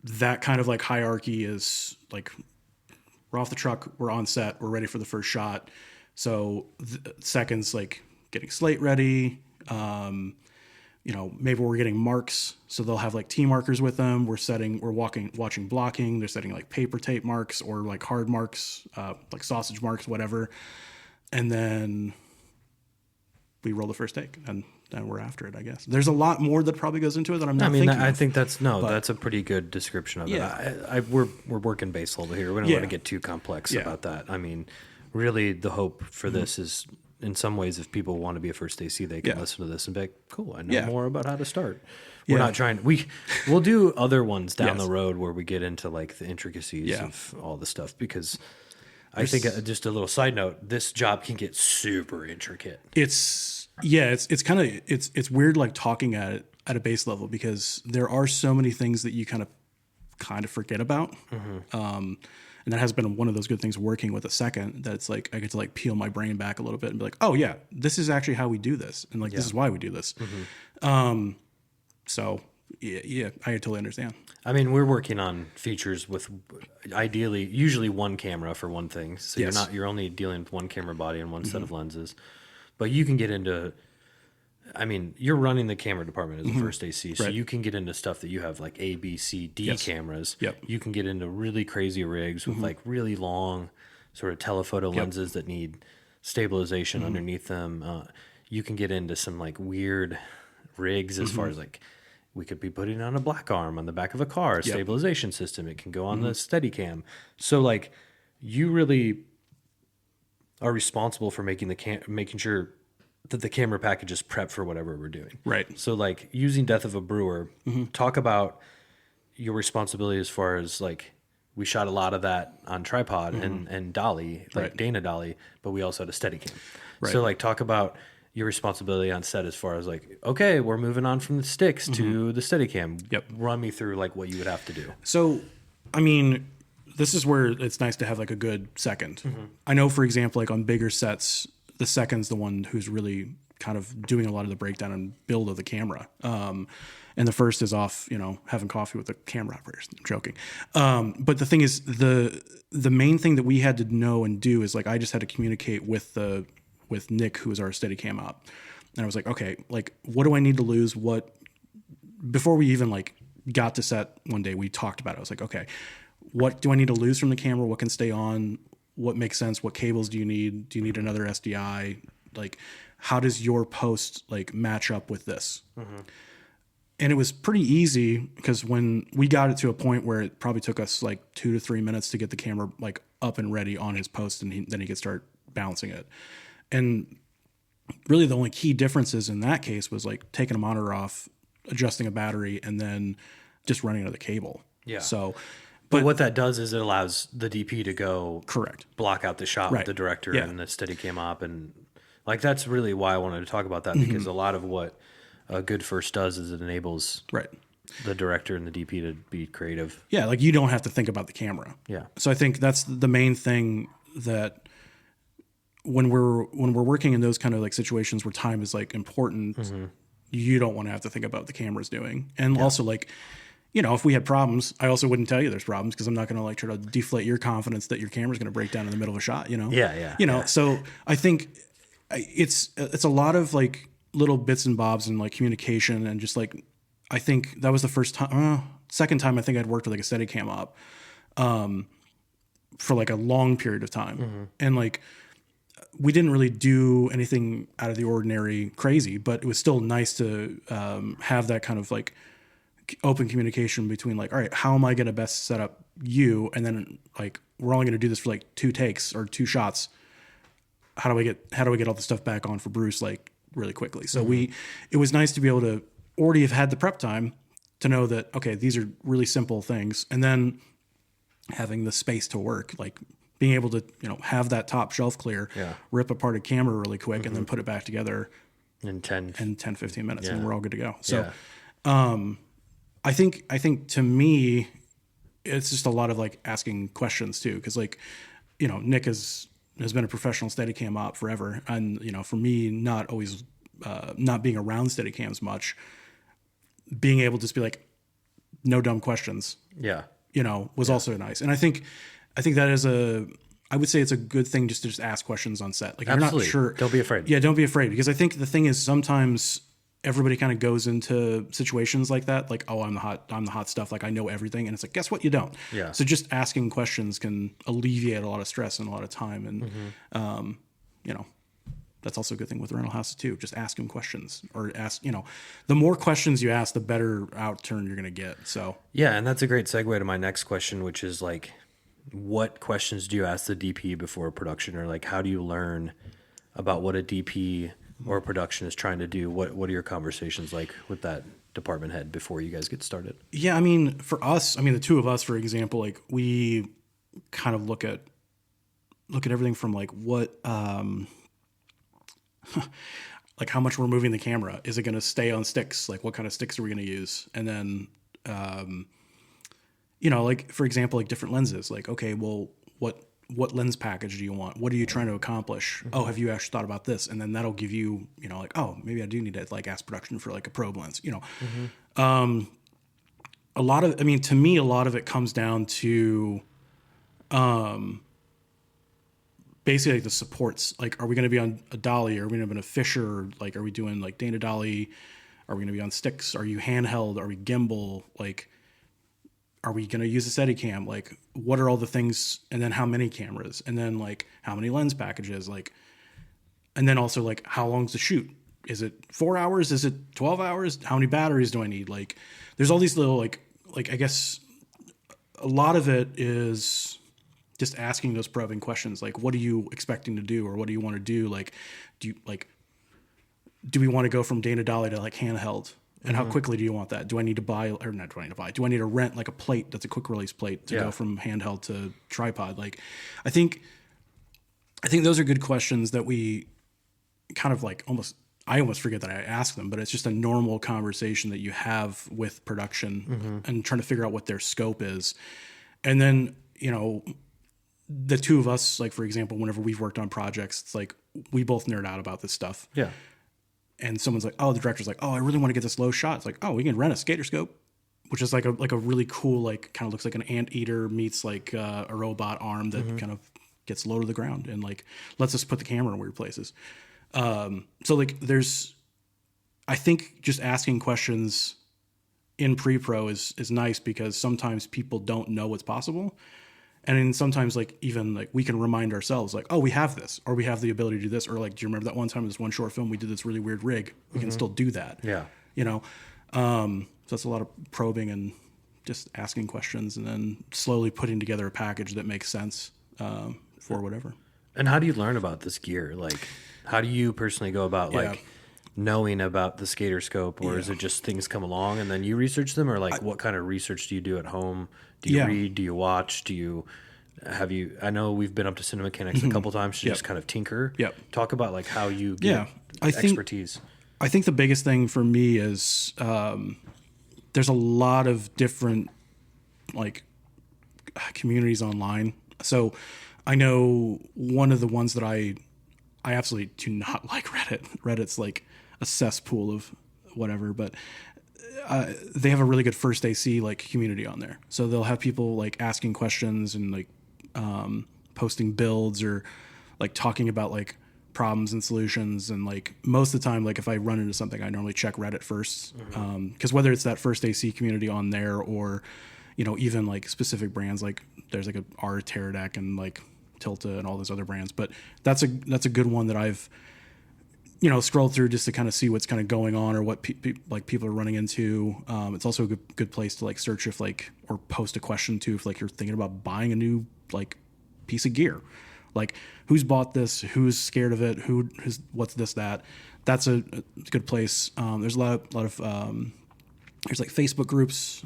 that kind of like hierarchy is like, we're off the truck, we're on set, we're ready for the first shot. So seconds, like getting slate ready, maybe we're getting marks, so they'll have like T markers with them. We're watching blocking. They're setting like paper tape marks or like hard marks, like sausage marks, whatever. And then we roll the first take, and then we're after it, I guess. There's a lot more that probably goes into it that I'm not thinking of. think that's a pretty good description of it. We're working base level here. We don't want to get too complex about that. I mean, really the hope for this is, in some ways, if people want to be a first AC, they can listen to this and be like, cool, I know more about how to start. We're not trying, we'll do other ones down the road where we get into like the intricacies of all the stuff, because I think just a little side note, this job can get super intricate. It's kind of, it's weird like talking at it at a base level, because there are so many things that you kind of forget about. And that has been one of those good things working with a second, that it's like I get to like peel my brain back a little bit and be like, oh yeah, this is actually how we do this, and like this is why we do this. So yeah, I totally understand. I mean, we're working on features with usually one camera for one thing, so you're only dealing with one camera body and one set of lenses, but you can get into. I mean, you're running the camera department as a first AC, so you can get into stuff that you have like A, B, C, D cameras. You can get into really crazy rigs with like really long sort of telephoto lenses that need stabilization underneath them. You can get into some like weird rigs as far as like we could be putting on a black arm on the back of a car, a stabilization system. It can go on the Steadicam. So like you really are responsible for making sure that the camera package is prepped for whatever we're doing. Right. So like using Death of a Brewer, talk about your responsibility as far as like, we shot a lot of that on tripod and dolly, like Dana dolly, but we also had a Steadicam. So like talk about your responsibility on set as far as like, okay, we're moving on from the sticks to the Steadicam. Run me through like what you would have to do. So, I mean, this is where it's nice to have like a good second. I know, for example, like on bigger sets, the second's the one who's really kind of doing a lot of the breakdown and build of the camera. And the first is off, having coffee with the camera operators. I'm joking. But the thing is, the main thing that we had to know and do is like, I just had to communicate with Nick, who was our Steadicam op. And I was like, okay, like, what do I need to lose? Before we even like got to set one day, we talked about it. I was like, okay, what do I need to lose from the camera? What can stay on? What makes sense? What cables do you need? Do you need another SDI? Like, how does your post like match up with this? And it was pretty easy because when we got it to a point where it probably took us like 2 to 3 minutes to get the camera like up and ready on his post, and then he could start balancing it. And really the only key differences in that case was like taking a monitor off, adjusting a battery, and then just running another cable. Yeah. So, but what that does is it allows the DP to go correct, block out the shot with the director and the Steadicam op, and like that's really why I wanted to talk about that, because a lot of what a good first does is it enables the director and the DP to be creative. Yeah, like you don't have to think about the camera. Yeah. So I think that's the main thing, that when we're working in those kind of like situations where time is like important, you don't want to have to think about what the camera's doing. And also like, if we had problems, I also wouldn't tell you there's problems, because I'm not going to like try to deflate your confidence that your camera's going to break down in the middle of a shot, So I think it's a lot of like little bits and bobs and like communication, and just like, I think that was the second time I think I'd worked with like a Steadicam op for like a long period of time. And like, we didn't really do anything out of the ordinary crazy, but it was still nice to have that kind of like open communication between like, all right, how am I going to best set up you? And then like, we're only going to do this for like 2 takes or 2 shots. How do I get all the stuff back on for Bruce like really quickly? So it was nice to be able to already have had the prep time to know that, okay, these are really simple things. And then having the space to work, like being able to, have that top shelf clear, rip apart a camera really quick and then put it back together in 10, 15 minutes and we're all good to go. So, I think to me, it's just a lot of like asking questions too. Cause like, Nick has been a professional Steadicam op forever. And, for me, not always, not being around Steadicams much, being able to just be like, no dumb questions. Yeah. Was also nice. And I think that is I would say it's a good thing just to ask questions on set. Like, if you're not sure, don't be afraid. Yeah. Don't be afraid. Because I think the thing is, sometimes everybody kind of goes into situations like that. Like, oh, I'm the hot stuff. Like, I know everything. And it's like, guess what? You don't. Yeah. So just asking questions can alleviate a lot of stress and a lot of time. And, that's also a good thing with rental houses too. Just ask them questions, or the more questions you ask, the better outturn you're going to get. So, yeah. And that's a great segue to my next question, which is like, what questions do you ask the DP before production, or like, how do you learn about what a DP or a production is trying to do? What are your conversations like with that department head before you guys get started? Yeah. I mean, for us, the 2 of us, for example, like we kind of look at everything from like what, like how much we're moving the camera. Is it going to stay on sticks? Like, what kind of sticks are we going to use? And then, like for example, like different lenses, like, okay, well, what lens package do you want? What are you trying to accomplish? Oh, have you actually thought about this? And then that'll give you, like, oh, maybe I do need to like ask production for like a probe lens, a lot of, to me, a lot of it comes down to, basically like the supports. Like, are we going to be on a dolly? Are we going to be on a Fisher? Like, are we doing like Dana dolly? Are we going to be on sticks? Are you handheld? Are we gimbal? Like, are we going to use a Steadicam? Like, what are all the things? And then how many cameras? And then like how many lens packages? Like, and then also like, how long's the shoot? Is it 4 hours? Is it 12 hours? How many batteries do I need? Like, there's all these little like I guess a lot of it is just asking those probing questions. Like, what are you expecting to do, or what do you want to do? Like, do we want to go from Dana dolly to like handheld? And how quickly do you want that? Do I need to buy, or not do I need to buy? Do I need to rent like a plate that's a quick release plate to go from handheld to tripod? Like, I think those are good questions that we kind of like I almost forget that I ask them, but it's just a normal conversation that you have with production and trying to figure out what their scope is. And then, you know, the two of us, like, for example, whenever we've worked on projects, it's like we both nerd out about this stuff. Yeah. And someone's like, oh, the director's like, oh, I really want to get this low shot. It's like, oh, we can rent a skater scope, which is like a really cool, like, kind of looks like an anteater meets like a robot arm that kind of gets low to the ground and like lets us put the camera in weird places. So like I think just asking questions in pre-pro is nice because sometimes people don't know what's possible. And then sometimes, like, even like we can remind ourselves, like, oh, we have this, or we have the ability to do this, or like, do you remember that one time in this one short film we did this really weird rig? We can still do that. Yeah. You know, so that's a lot of probing and just asking questions, and then slowly putting together a package that makes sense for whatever. And how do you learn about this gear? Like, how do you personally go about like knowing about the skater scope, or is it just things come along and then you research them, or like what kind of research do you do at home? Do you read? Do you watch? I know we've been up to Cinemachanics a couple times to just kind of tinker. Yep. Talk about like how you get expertise. I think the biggest thing for me is there's a lot of different like communities online. So I know one of the ones that I absolutely do not like Reddit. Reddit's like a cesspool of whatever, but they have a really good first AC like community on there. So they'll have people like asking questions and like posting builds or like talking about like problems and solutions. And like most of the time, like if I run into something, I normally check Reddit first. Because whether it's that first AC community on there or, you know, even like specific brands, like there's like a R Teradek and like Tilta and all those other brands. But that's a good one that I've, you know, scrolled through just to kind of see what's kind of going on or what people are running into. It's also a good place to like search if like, or post a question to if like you're thinking about buying a new like piece of gear, like who's bought this, who's scared of it, what's this, that. That's a good place. There's a lot of there's like Facebook groups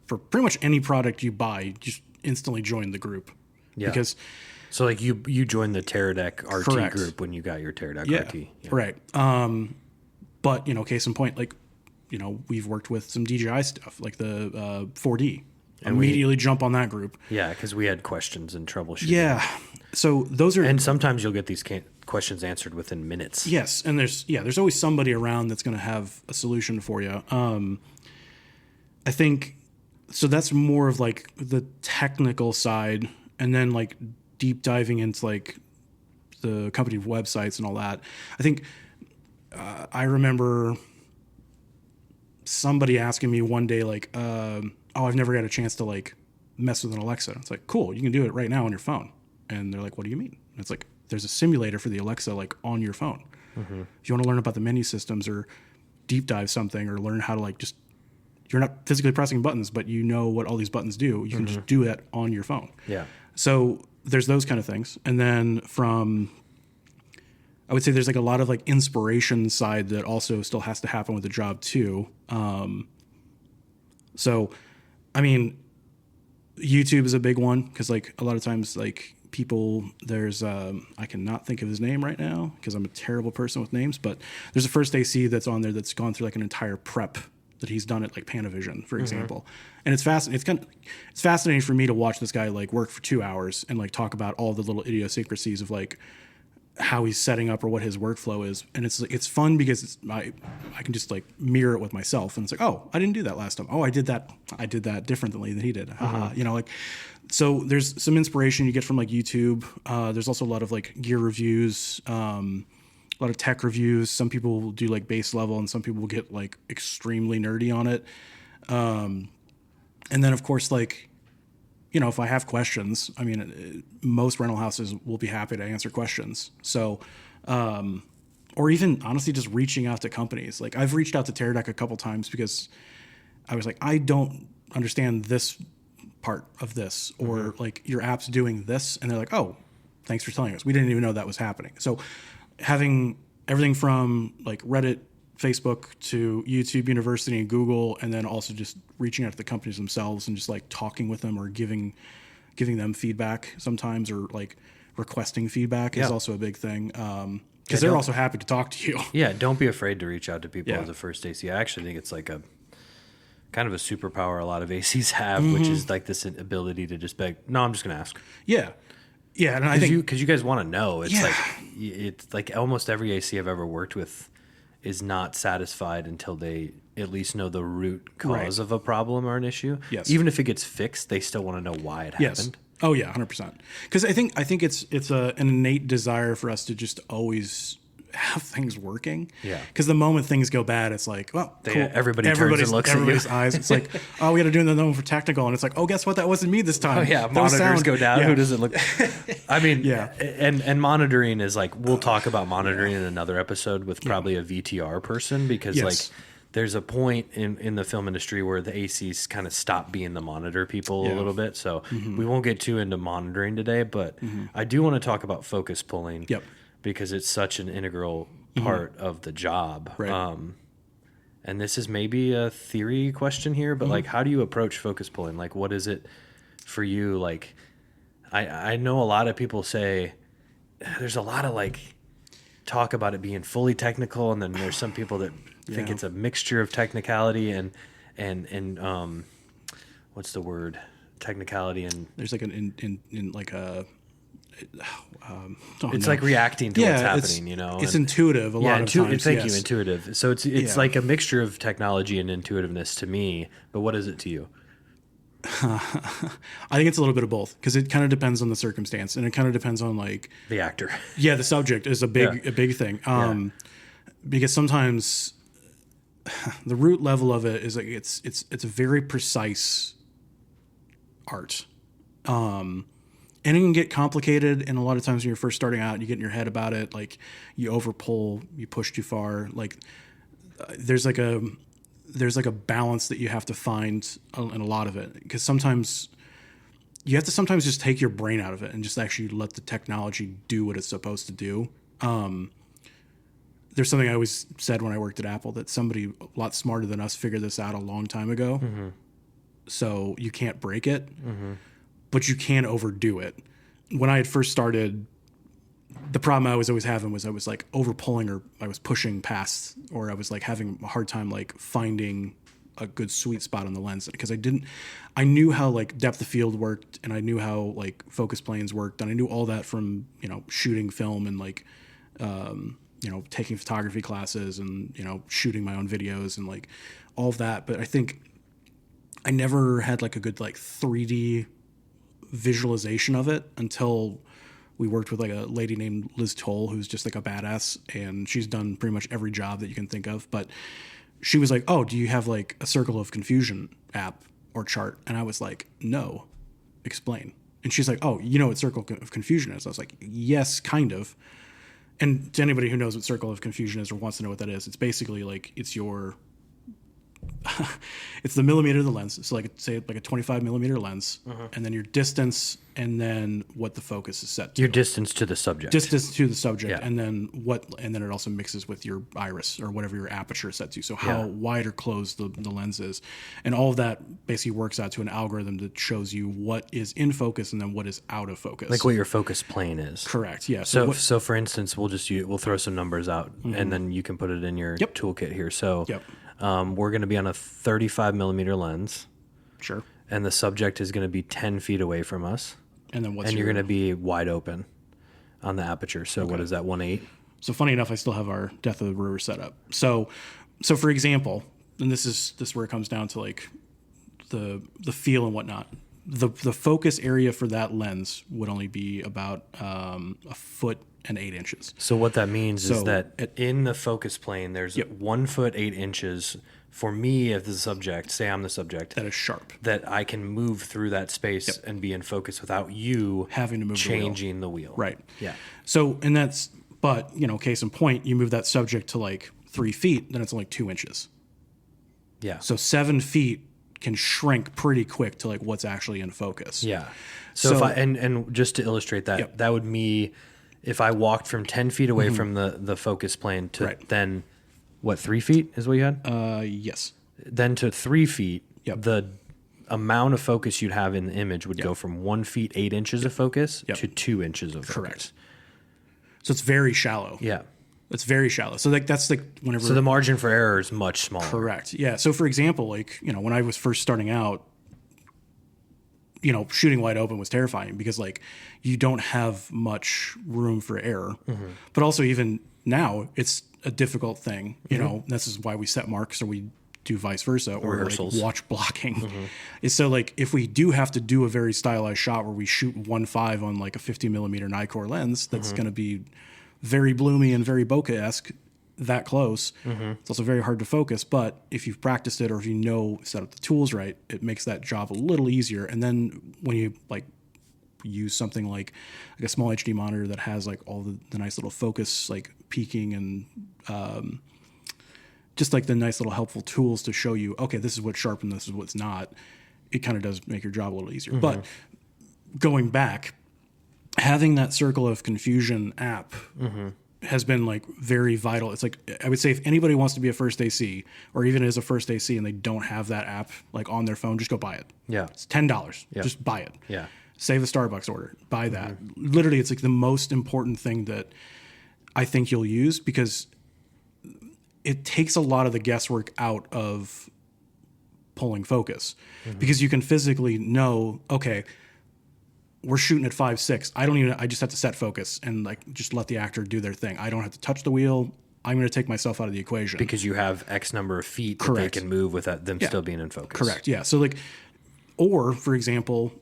for pretty much any product you buy. Just instantly join the group because. So like you joined the Teradek RT group when you got your Teradek RT. Yeah. Right. But, you know, case in point, like, you know, we've worked with some DJI stuff, like the 4D. And immediately jump on that group. Yeah, because we had questions and troubleshooting. Yeah. So those are... And sometimes you'll get these questions answered within minutes. Yes. And there's always somebody around that's going to have a solution for you. I think... So that's more of like the technical side. And then like deep diving into like the company websites and all that. I think I remember somebody asking me one day like, oh, I've never had a chance to like mess with an Alexa. It's like, cool, you can do it right now on your phone. And they're like, what do you mean? And it's like, there's a simulator for the Alexa like on your phone. If you want to learn about the menu systems or deep dive something or learn how to like just, you're not physically pressing buttons, but you know what all these buttons do. You can just do it on your phone. Yeah. So there's those kind of things. And then I would say there's like a lot of like inspiration side that also still has to happen with the job too. So, I mean, YouTube is a big one because like a lot of times like people, there's, I cannot think of his name right now because I'm a terrible person with names, but there's a first AC that's on there that's gone through like an entire prep that he's done at like Panavision, for example. And it's fascinating. It's fascinating for me to watch this guy like work for 2 hours and like talk about all the little idiosyncrasies of like how he's setting up or what his workflow is. And it's fun because I can just like mirror it with myself. And it's like, oh, I didn't do that last time. Oh, I did that differently than he did. You know, like, so there's some inspiration you get from like YouTube. There's also a lot of like gear reviews, a lot of tech reviews. Some people will do like base level and some people will get like extremely nerdy on it. And then of course, like, you know, if I have questions, I mean, most rental houses will be happy to answer questions. So, or even honestly, just reaching out to companies. Like I've reached out to Teradek a couple times because I was like, I don't understand this part of this, or like your app's doing this. And they're like, oh, thanks for telling us. We didn't even know that was happening. So having everything from like Reddit, Facebook to YouTube University and Google, and then also just reaching out to the companies themselves and just like talking with them or giving them feedback sometimes, or like requesting feedback is also a big thing. Because they're also happy to talk to you. Yeah, don't be afraid to reach out to people as a first AC. I actually think it's like kind of a superpower a lot of ACs have, which is like this ability to just beg, no, I'm just going to ask. Yeah. Yeah. And I think because you guys want to know, it's like almost every AC I've ever worked with is not satisfied until they at least know the root cause of a problem or an issue. Yes. Even if it gets fixed, they still want to know why it happened. Oh yeah, 100%. Because I think it's an innate desire for us to just always have things working. Yeah. Because the moment things go bad, it's like, well, cool. Everybody turns and looks at you. Everybody's eyes. It's like, oh, we got to do another one for technical, and it's like, oh, guess what? That wasn't me this time. Oh yeah, monitors go down. Yeah. Who does it look? I mean, and monitoring is like, we'll talk about monitoring in another episode with probably a VTR person, because like there's a point in the film industry where the ACs kind of stop being the monitor people a little bit. So we won't get too into monitoring today, but I do want to talk about focus pulling. Yep. Because it's such an integral part of the job. Right. And this is maybe a theory question here, but like, how do you approach focus pulling? Like, what is it for you? Like, I know a lot of people say there's a lot of like talk about it being fully technical, and then there's some people that think it's a mixture of technicality and what's the word? Technicality and there's like in like a. It's like reacting to what's happening, you know. It's intuitive a lot of times. Thank you, intuitive. So it's like a mixture of technology and intuitiveness to me. But what is it to you? I think it's a little bit of both, because it kind of depends on the circumstance, and it kind of depends on like the actor. Yeah, the subject is a big thing. Because sometimes the root level of it is like it's a very precise art. And it can get complicated, and a lot of times when you're first starting out, you get in your head about it, like you over pull, you push too far. Like there's like a balance that you have to find in a lot of it, because sometimes you have to just take your brain out of it and just actually let the technology do what it's supposed to do. There's something I always said when I worked at Apple, that somebody a lot smarter than us figured this out a long time ago. So you can't break it. But you can overdo it. When I had first started, the problem I was always having was I was like over pulling, or I was pushing past, or I was like having a hard time like finding a good sweet spot on the lens, because I knew how like depth of field worked, and I knew how like focus planes worked, and I knew all that from, you know, shooting film and like, you know, taking photography classes and, you know, shooting my own videos and like all of that. But I think I never had like a good like 3D visualization of it until we worked with like a lady named Liz Toll, who's just like a badass, and she's done pretty much every job that you can think of. But she was like, oh, do you have like a circle of confusion app or chart? And I was like, no, explain. And she's like, oh, you know what circle of confusion is? I was like, yes, kind of. And to anybody who knows what circle of confusion is or wants to know what that is, it's basically like it's your it's the millimeter of the lens. So like say like a 25 millimeter lens, and then your distance, and then what the focus is set to. Your distance to the subject. Distance to the subject, and then and then it also mixes with your iris or whatever your aperture is set to. So how wide or closed the lens is, and all of that basically works out to an algorithm that shows you what is in focus and then what is out of focus. Like what your focus plane is. Correct. Yeah. So for instance, we'll throw some numbers out, and then you can put it in your toolkit here. So. We're going to be on a 35 millimeter lens. Sure. And the subject is going to be 10 feet away from us. And then you're going to be wide open on the aperture. So what is that, 1.8? So funny enough, I still have our Death of the Brewer set up. So for example, and this is where it comes down to like the feel and whatnot. The focus area for that lens would only be about a foot and 8 inches. So what that means is that in the focus plane, there's 1 foot 8 inches for me as the subject. Say I'm the subject. That is sharp. That I can move through that space and be in focus without you having to move changing the wheel. Right. Yeah. So but you know, case in point, you move that subject to like 3 feet, then it's only 2 inches. Yeah. So 7 feet can shrink pretty quick to like what's actually in focus. Yeah. So if I and just to illustrate that, that would be if I walked from 10 feet away from the focus plane to then, what, 3 feet is what you had? Yes. Then to 3 feet, the amount of focus you'd have in the image would go from 1 feet 8 inches of focus to 2 inches of focus. Correct. So it's very shallow. Yeah. It's very shallow. So like that's like whenever. So the margin for error is much smaller. Correct. Yeah. So for example, like, when I was first starting out, shooting wide open was terrifying because like you don't have much room for error. But also even now it's a difficult thing. This is why we set marks or we do vice versa or rehearsals. Like watch blocking. Is so like if we do have to do a very stylized shot where we shoot 1.5 on like a 50 millimeter Nikkor lens, that's going to be very bloomy and very bokeh-esque that close. It's also very hard to focus, but if you've practiced it or if set up the tools right, it makes that job a little easier. And then when you like use something like a small HD monitor that has like all the nice little focus, like peaking and just like the nice little helpful tools to show you, okay, this is what's sharp and this is what's not, it kind of does make your job a little easier. But going back, having that circle of confusion app has been like very vital. It's like, I would say if anybody wants to be a first AC or even is a first AC and they don't have that app like on their phone, just go buy it. Yeah. It's $10. Just buy it. Yeah. Save a Starbucks order. Buy that. Literally, it's like the most important thing that I think you'll use because it takes a lot of the guesswork out of pulling focus because you can physically know, okay, we're shooting at 5.6. I just have to set focus and like just let the actor do their thing. I don't have to touch the wheel. I'm going to take myself out of the equation. Because you have X number of feet that they can move without them still being in focus. Correct. Yeah. So like, or for example,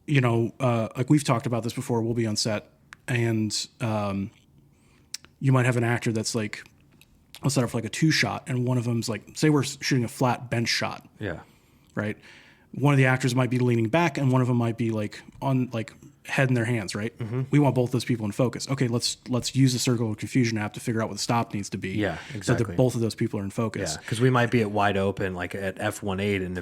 like we've talked about this before, we'll be on set and you might have an actor that's like, let's set up for like a 2-shot and one of them's like, say we're shooting a flat bench shot. Yeah. Right. One of the actors might be leaning back and one of them might be like on like head in their hands, right? We want both those people in focus. Okay, let's use the circle of confusion app to figure out what the stop needs to be. Yeah, exactly. So that both of those people are in focus. Yeah, because we might be at wide open, like at f1.8, and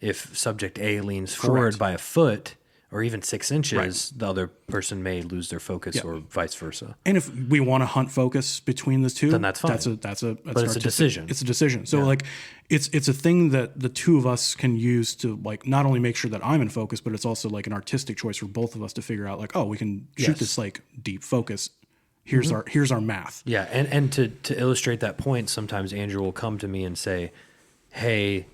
if subject A leans forward by a foot or even 6 inches, the other person may lose their focus or vice versa. And if we want to hunt focus between the two, then that's fine. But it's a decision. It's a decision. So like it's a thing that the two of us can use to like not only make sure that I'm in focus, but it's also like an artistic choice for both of us to figure out like, oh, we can shoot this like deep focus. Here's our math. Yeah, and to illustrate that point, sometimes Andrew will come to me and say, hey,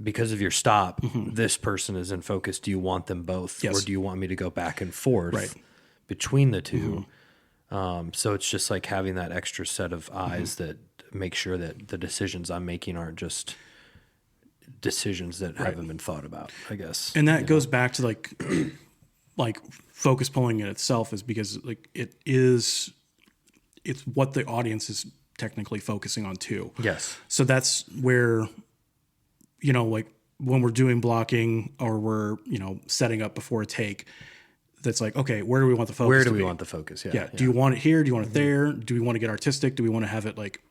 because of your stop, this person is in focus. Do you want them both? Or do you want me to go back and forth between the two? So it's just like having that extra set of eyes that make sure that the decisions I'm making aren't just decisions that haven't been thought about, I guess. And that goes back to like focus pulling in itself is because like it's what the audience is technically focusing on too. Yes. So that's where, like when we're doing blocking or we're, setting up before a take, that's like, okay, where do we want the focus? Where do we want the focus? Yeah. Do you want it here? Do you want it there? Do we want to get artistic? Do we want to have it like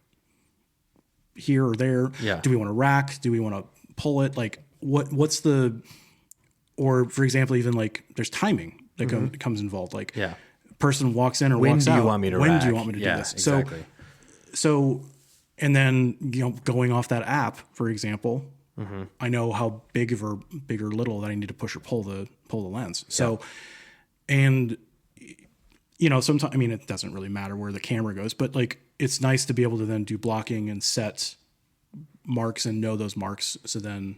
here or there? Yeah. Do we want to rack? Do we want to pull it? Like what's the, or for example, even like there's timing that comes involved. Like person walks in or walks out. When do you want me to When do you want me to do this? Exactly. So, and then, going off that app, for example, I know how big or little that I need to push or pull the lens. So, and, sometimes, I mean, it doesn't really matter where the camera goes, but like, it's nice to be able to then do blocking and set marks and know those marks. So then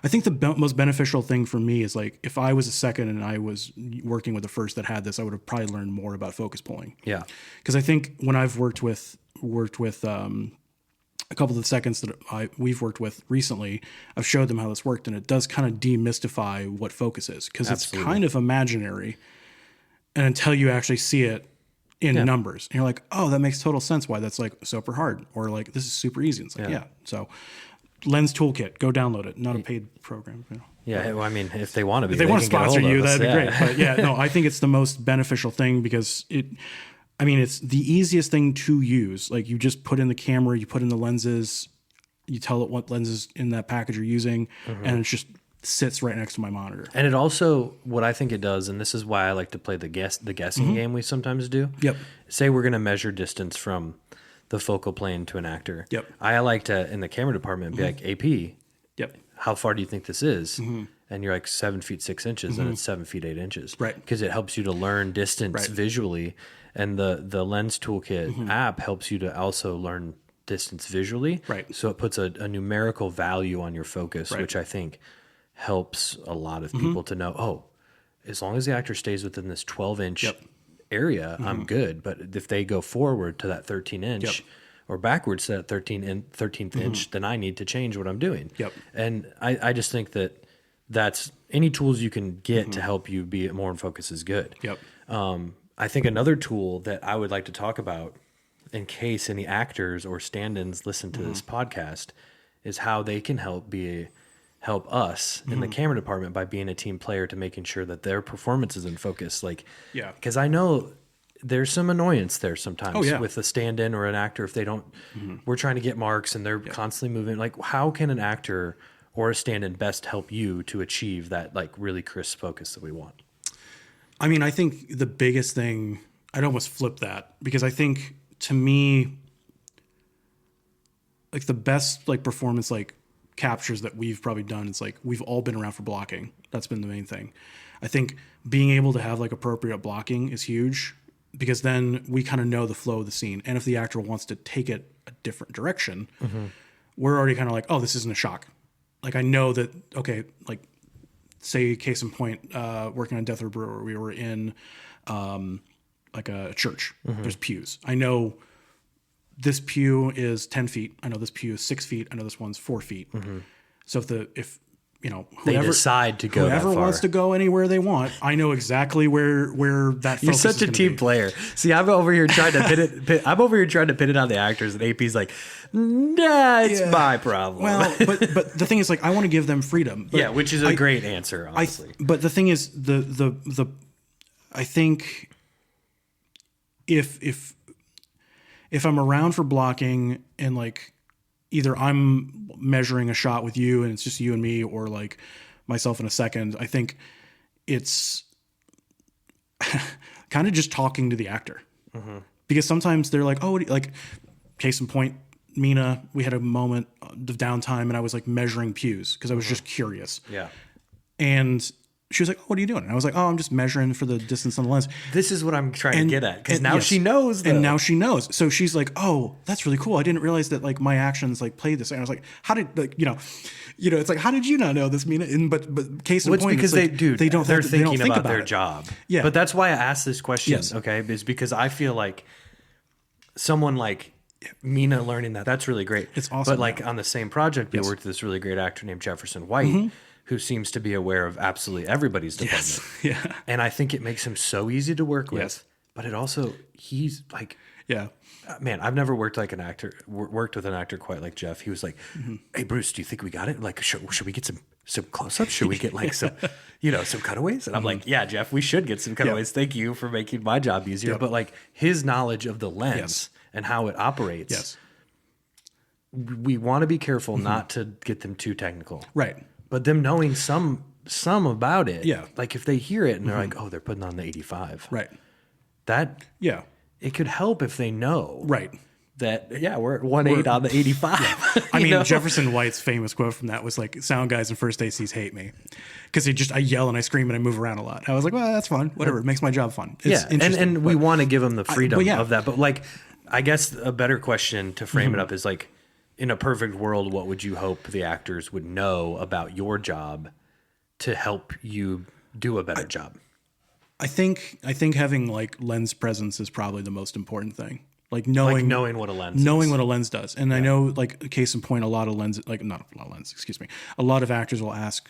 I think the most beneficial thing for me is like, if I was a second and I was working with the first that had this, I would have probably learned more about focus pulling. Yeah. Cause I think when I've worked with a couple of the seconds that we've worked with recently, I've showed them how this worked, and it does kind of demystify what focus is because it's kind of imaginary, and until you actually see it in numbers, and you're like, oh, that makes total sense why that's like super hard, or like this is super easy. And it's like so Lens Toolkit, go download it. Not a paid program. Yeah, well, I mean, if they want to be, if they want to sponsor you, that'd be great. But no, I think it's the most beneficial thing because it's the easiest thing to use. Like you just put in the camera, you put in the lenses, you tell it what lenses in that package you're using, and it just sits right next to my monitor. And it also, what I think it does, and this is why I like to play the guessing game we sometimes do. Yep. Say we're going to measure distance from the focal plane to an actor. Yep. I like to, in the camera department, be like, AP, how far do you think this is? and you're like 7 feet 6 inches and it's 7 feet 8 inches. Right. Because it helps you to learn distance visually. And the Lens Toolkit app helps you to also learn distance visually. Right. So it puts a numerical value on your focus, which I think helps a lot of people to know, oh, as long as the actor stays within this 12-inch area, I'm good. But if they go forward to that 13-inch or backwards to that 13th inch, then I need to change what I'm doing. Yep. And I just think that's any tools you can get to help you be more in focus is good. Yep. I think another tool that I would like to talk about in case any actors or stand-ins listen to this podcast is how they can help us in the camera department by being a team player to making sure that their performance is in focus. Because I know there's some annoyance there sometimes with a stand-in or an actor if they don't, we're trying to get marks and they're constantly moving. Like, how can an actor or a stand-in best help you to achieve that like really crisp focus that we want? I mean, I think the biggest thing, I'd almost flip that, because I think to me, like the best like performance like captures that we've probably done, it's like we've all been around for blocking. That's been the main thing. I think being able to have like appropriate blocking is huge, because then we kind of know the flow of the scene. And if the actor wants to take it a different direction, we're already kind of like, oh, this isn't a shock. Like I know that, okay, like say case in point, working on Death or Brewer, we were in like a church. There's pews. I know this pew is 10 feet. I know this pew is 6 feet. I know this one's 4 feet. So if you know, whoever they decide to go whoever that far. wants to go anywhere they want, I know exactly where that focus You're such a team player. See, I'm over here trying to I'm over here trying to pin it on the actors, and AP's like, nah, it's my problem. Well, but the thing is, like, I want to give them freedom. But which is a great answer, honestly. But the thing is, I think if I'm around for blocking and like either I'm measuring a shot with you and it's just you and me, or like myself in a second, I think it's kind of just talking to the actor, because sometimes they're like, oh, like case in point, Mina, we had a moment of downtime and I was like measuring pews because I was just curious. Yeah. And she was like, oh, what are you doing? And I was like, oh, I'm just measuring for the distance on the lens. This is what I'm trying to get at, because now she knows. And now she knows. So she's like, oh, that's really cool. I didn't realize that like my actions like played this. And I was like, how did like, you know, it's like, how did you not know this, Mina? And but case in point, because like, they're thinking about their job. Yeah. But that's why I asked this question. Okay. Is because I feel like someone like Mina learning that's really great. It's awesome. But like on the same project, we worked with this really great actor named Jefferson White, who seems to be aware of absolutely everybody's department. Yeah. And I think it makes him so easy to work with, but it also, he's like, man, I've never worked with an actor quite like Jeff. He was like, hey, Bruce, do you think we got it? Like, should we get some close-ups? Should we get like some cutaways? And I'm like, yeah, Jeff, we should get some cutaways. Thank you for making my job easier. But like his knowledge of the lens and how it operates, we want to be careful not to get them too technical. Right. But them knowing some about it. Yeah. Like if they hear it and they're like, oh, they're putting on the 85. Right. That, it could help if they know. Right. That, we're at 1.8 on the 85. Yeah. I mean, Jefferson White's famous quote from that was like, sound guys and first ACs hate me. Because I yell and I scream and I move around a lot. I was like, well, that's fun. Whatever. It makes my job fun. It's interesting. And we want to give them the freedom of that. But like, I guess a better question to frame it up is like, in a perfect world, what would you hope the actors would know about your job to help you do a better job? I think having like lens presence is probably the most important thing. Like knowing what a lens does. And I know, like, case in point, a lot of actors will ask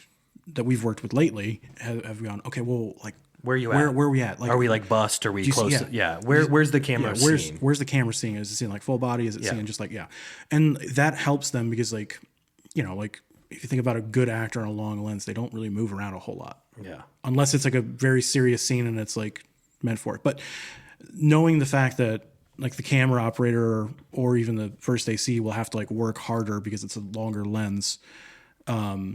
that we've worked with lately have gone, okay, well, like, where are we at? Like, are we like bust? Are we close? Where's the camera scene? Where's the camera scene? Is it seeing like full body? Is it seeing just like, and that helps them because like, like if you think about a good actor on a long lens, they don't really move around a whole lot. Yeah. Unless it's like a very serious scene and it's like meant for it. But knowing the fact that like the camera operator or even the first AC will have to like work harder because it's a longer lens,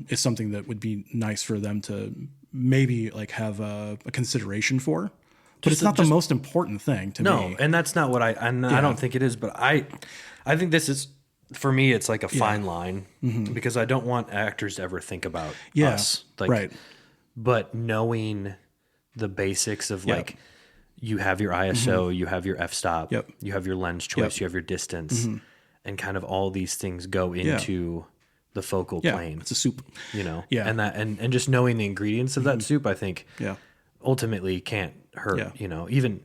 is something that would be nice for them to maybe like have a consideration for. But it's not the most important thing to me. No, and that's not what I don't think it is. But I think this is for me, it's like a fine line because I don't want actors to ever think about us. Like, right. But knowing the basics of like, you have your ISO, you have your f-stop, you have your lens choice, you have your distance, and kind of all these things go into the focal plane. It's a soup, you know? Yeah. And that, and just knowing the ingredients of that soup, I think ultimately can't hurt, you know, even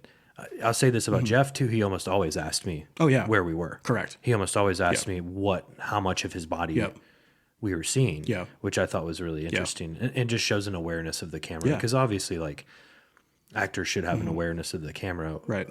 I'll say this about Jeff too. He almost always asked me where we were. Correct. He almost always asked me how much of his body we were seeing, which I thought was really interesting and just shows an awareness of the camera. Because obviously like actors should have an awareness of the camera. Right.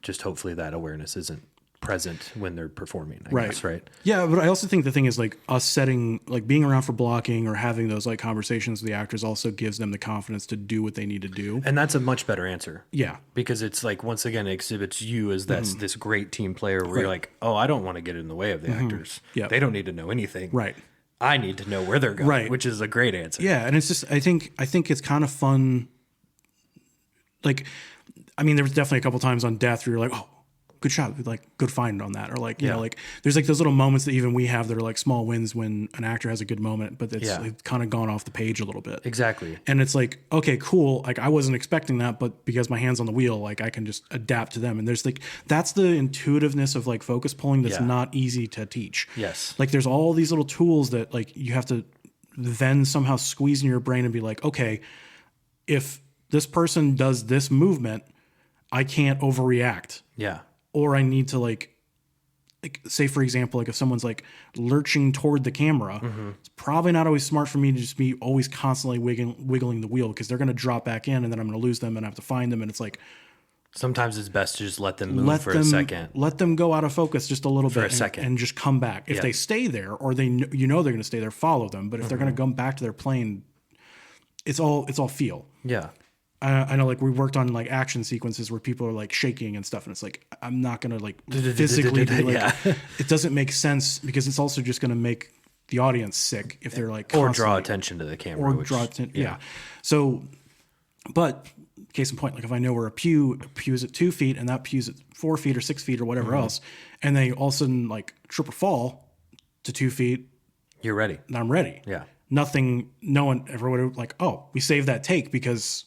Just hopefully that awareness isn't present when they're performing, I guess, right? Yeah, but I also think the thing is like us setting, like being around for blocking or having those like conversations with the actors also gives them the confidence to do what they need to do. And that's a much better answer. Yeah. Because it's like, once again, it exhibits you as this great team player where you're like, oh, I don't want to get in the way of the actors. Yeah. They don't need to know anything. Right. I need to know where they're going, which is a great answer. Yeah. And it's just, I think it's kind of fun. Like, I mean, there was definitely a couple times on Death where you're like, oh, good shot, like good find on that, or like you know, like there's like those little moments that even we have that are like small wins when an actor has a good moment, but it's kind of gone off the page a little bit. Exactly. And it's like, okay, cool, like I wasn't expecting that, but because my hand's on the wheel, like I can just adapt to them. And there's like, that's the intuitiveness of like focus pulling that's not easy to teach. Yes. Like there's all these little tools that like you have to then somehow squeeze in your brain and be like, okay, if this person does this movement, I can't overreact. Yeah. Or I need to like say, for example, like if someone's like lurching toward the camera, it's probably not always smart for me to just be always constantly wiggling the wheel because they're going to drop back in and then I'm going to lose them and I have to find them. And it's like, sometimes it's best to just let them move for a second. Let them go out of focus just a little bit for a second and just come back. If they stay there or they, you know, they're going to stay there, follow them. But if they're going to come back to their plane, it's all feel. Yeah. I know, like we worked on like action sequences where people are like shaking and stuff, and it's like I'm not gonna like physically be like it doesn't make sense because it's also just gonna make the audience sick if they're like or draw attention to the camera or draw attention. Yeah. So, but case in point, like if I know where a pew is at 2 feet and that pew's at 4 feet or 6 feet or whatever else, and they all of a sudden like trip or fall to 2 feet, you're ready. And I'm ready. Yeah. No one ever would have like, oh, we saved that take because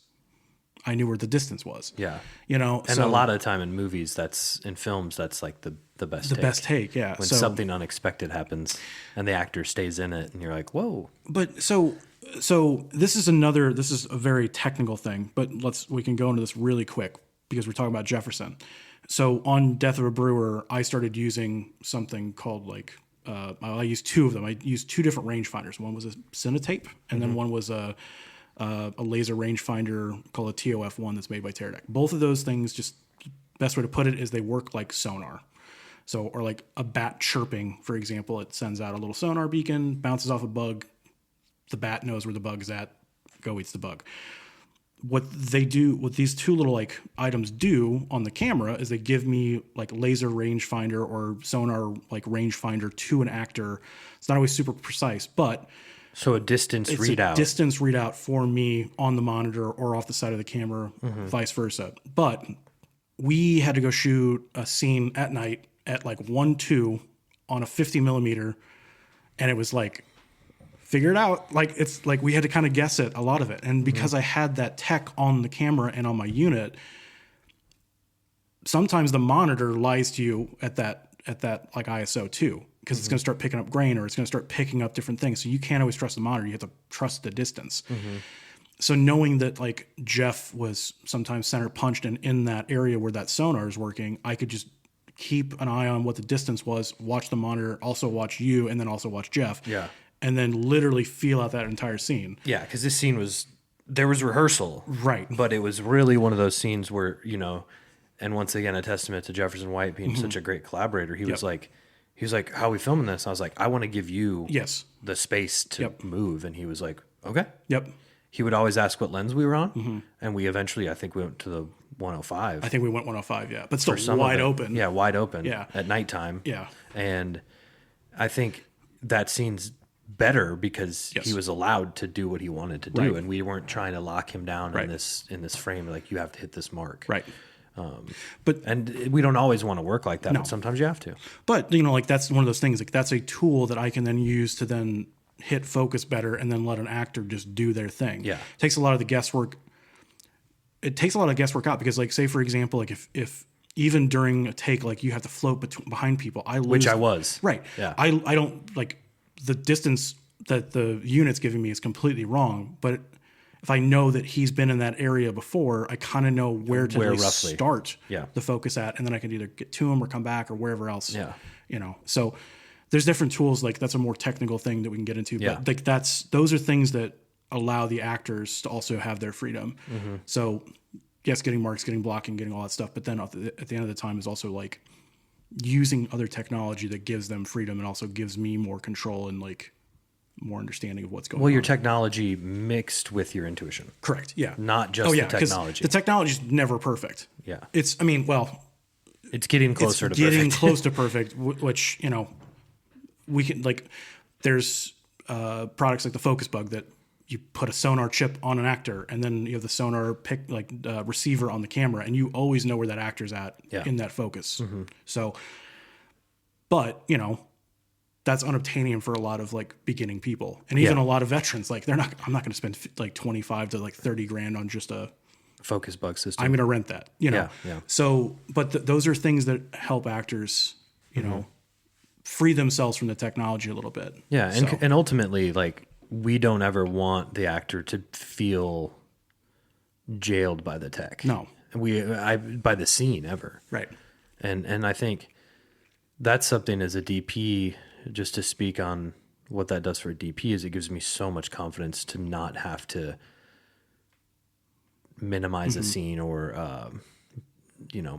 I knew where the distance was. Yeah. You know, and a lot of the time in movies, in films, that's like the best take. The best take, yeah. When something unexpected happens and the actor stays in it and you're like, whoa. But so this is a very technical thing, but we can go into this really quick because we're talking about Jefferson. So on Death of a Brewer, I started using something called like, I used two of them. I used two different rangefinders. One was a Cinetape and then one was a laser rangefinder called a TOF1 that's made by Teradek. Both of those things, just best way to put it is they work like sonar. So, or like a bat chirping, for example, it sends out a little sonar beacon, bounces off a bug. The bat knows where the bug's at, go eats the bug. What these two little like items do on the camera is they give me like laser rangefinder or sonar like rangefinder to an actor. It's not always super precise, but so a distance readout for me on the monitor or off the side of the camera, vice versa. But we had to go shoot a scene at night at like 1:2 on a 50 millimeter. And it was like, figure it out. Like, it's like we had to kind of guess it, a lot of it. And because I had that tech on the camera and on my unit, sometimes the monitor lies to you at that like ISO too. Because it's going to start picking up grain or it's going to start picking up different things. So you can't always trust the monitor. You have to trust the distance. So knowing that like Jeff was sometimes center punched and in that area where that sonar is working, I could just keep an eye on what the distance was, watch the monitor, also watch you, and then also watch Jeff. Yeah. And then literally feel out that entire scene. Yeah, because this scene there was rehearsal. Right. But it was really one of those scenes where, you know, and once again, a testament to Jefferson White being such a great collaborator. He was like, how are we filming this? And I was like, I want to give you the space to move. And he was like, okay. Yep. He would always ask what lens we were on. And we eventually, I think we went to the 105. I think we went 105, yeah. But still wide open. Yeah, wide open. Yeah. At nighttime. Yeah. And I think that scene's better because he was allowed to do what he wanted to do. And we weren't trying to lock him down in this frame. Like, you have to hit this mark. Right. And we don't always want to work like that, No. but sometimes you have to. But, like that's one of those things, like that's a tool that I can then use to then hit focus better and then let an actor just do their thing. Yeah. It takes a lot of the guesswork. It takes a lot of guesswork out because, like, say for example, like if even during a take, like you have to float behind people, I lose. Which I was. Right. Yeah. I don't like the distance that the unit's giving me is completely wrong. But if I know that he's been in that area before, I kind of know where to roughly start Yeah. the focus at, and then I can either get to him or come back or wherever else. Yeah. So there's different tools. Like that's a more technical thing that we can get into. Yeah. But like those are things that allow the actors to also have their freedom. So yes, getting marks, getting blocking, getting all that stuff. But then at the end of the time is also like using other technology that gives them freedom and also gives me more control and like more understanding of what's going on. Well, your technology mixed with your intuition. Correct. Yeah. Not just the technology. The technology is never perfect. Yeah. It's getting closer to getting perfect. close to perfect, which, we can like, there's products like the Focus Bug that you put a sonar chip on an actor and then you have the sonar receiver on the camera and you always know where that actor's at in that focus. So, but that's unobtainium for a lot of like beginning people and even a lot of veterans. Like I'm not going to spend like 25 to like 30 grand on just a Focus Bug system. I'm going to rent that, Yeah. So, but those are things that help actors, free themselves from the technology a little bit. Yeah. And ultimately, like, we don't ever want the actor to feel jailed by the tech. No. By the scene ever. Right. And I think that's something as a DP, just to speak on what that does for a DP, is it gives me so much confidence to not have to minimize a scene or,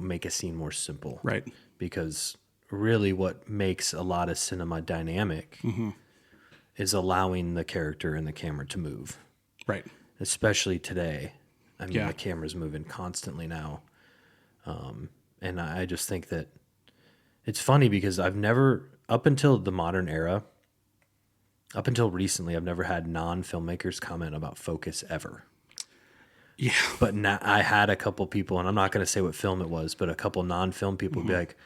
make a scene more simple. Right. Because really what makes a lot of cinema dynamic is allowing the character and the camera to move. Right. Especially today. I mean, the camera's moving constantly now. And I just think that it's funny because I've never, up until the modern era, up until recently, I've never had non-filmmakers comment about focus ever. Yeah. But now I had a couple people, and I'm not going to say what film it was, but a couple non-film people would be like,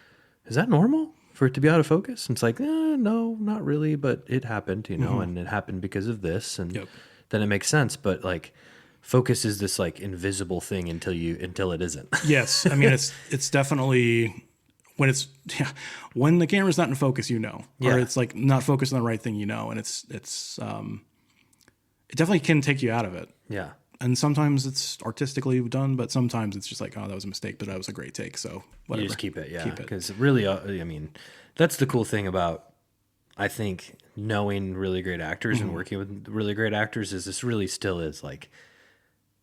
is that normal for it to be out of focus? And it's like, no, not really, but it happened, and it happened because of this. And then it makes sense. But like, focus is this like invisible thing until it isn't. Yes. I mean, it's definitely when the camera's not in focus, or it's like not focused on the right thing, and it's it definitely can take you out of it. Yeah. And sometimes it's artistically done, but sometimes it's just like, oh, that was a mistake, but that was a great take. So whatever. You just keep it. Yeah. Because really, I mean, that's the cool thing about, I think, knowing really great actors and working with really great actors is this really still is like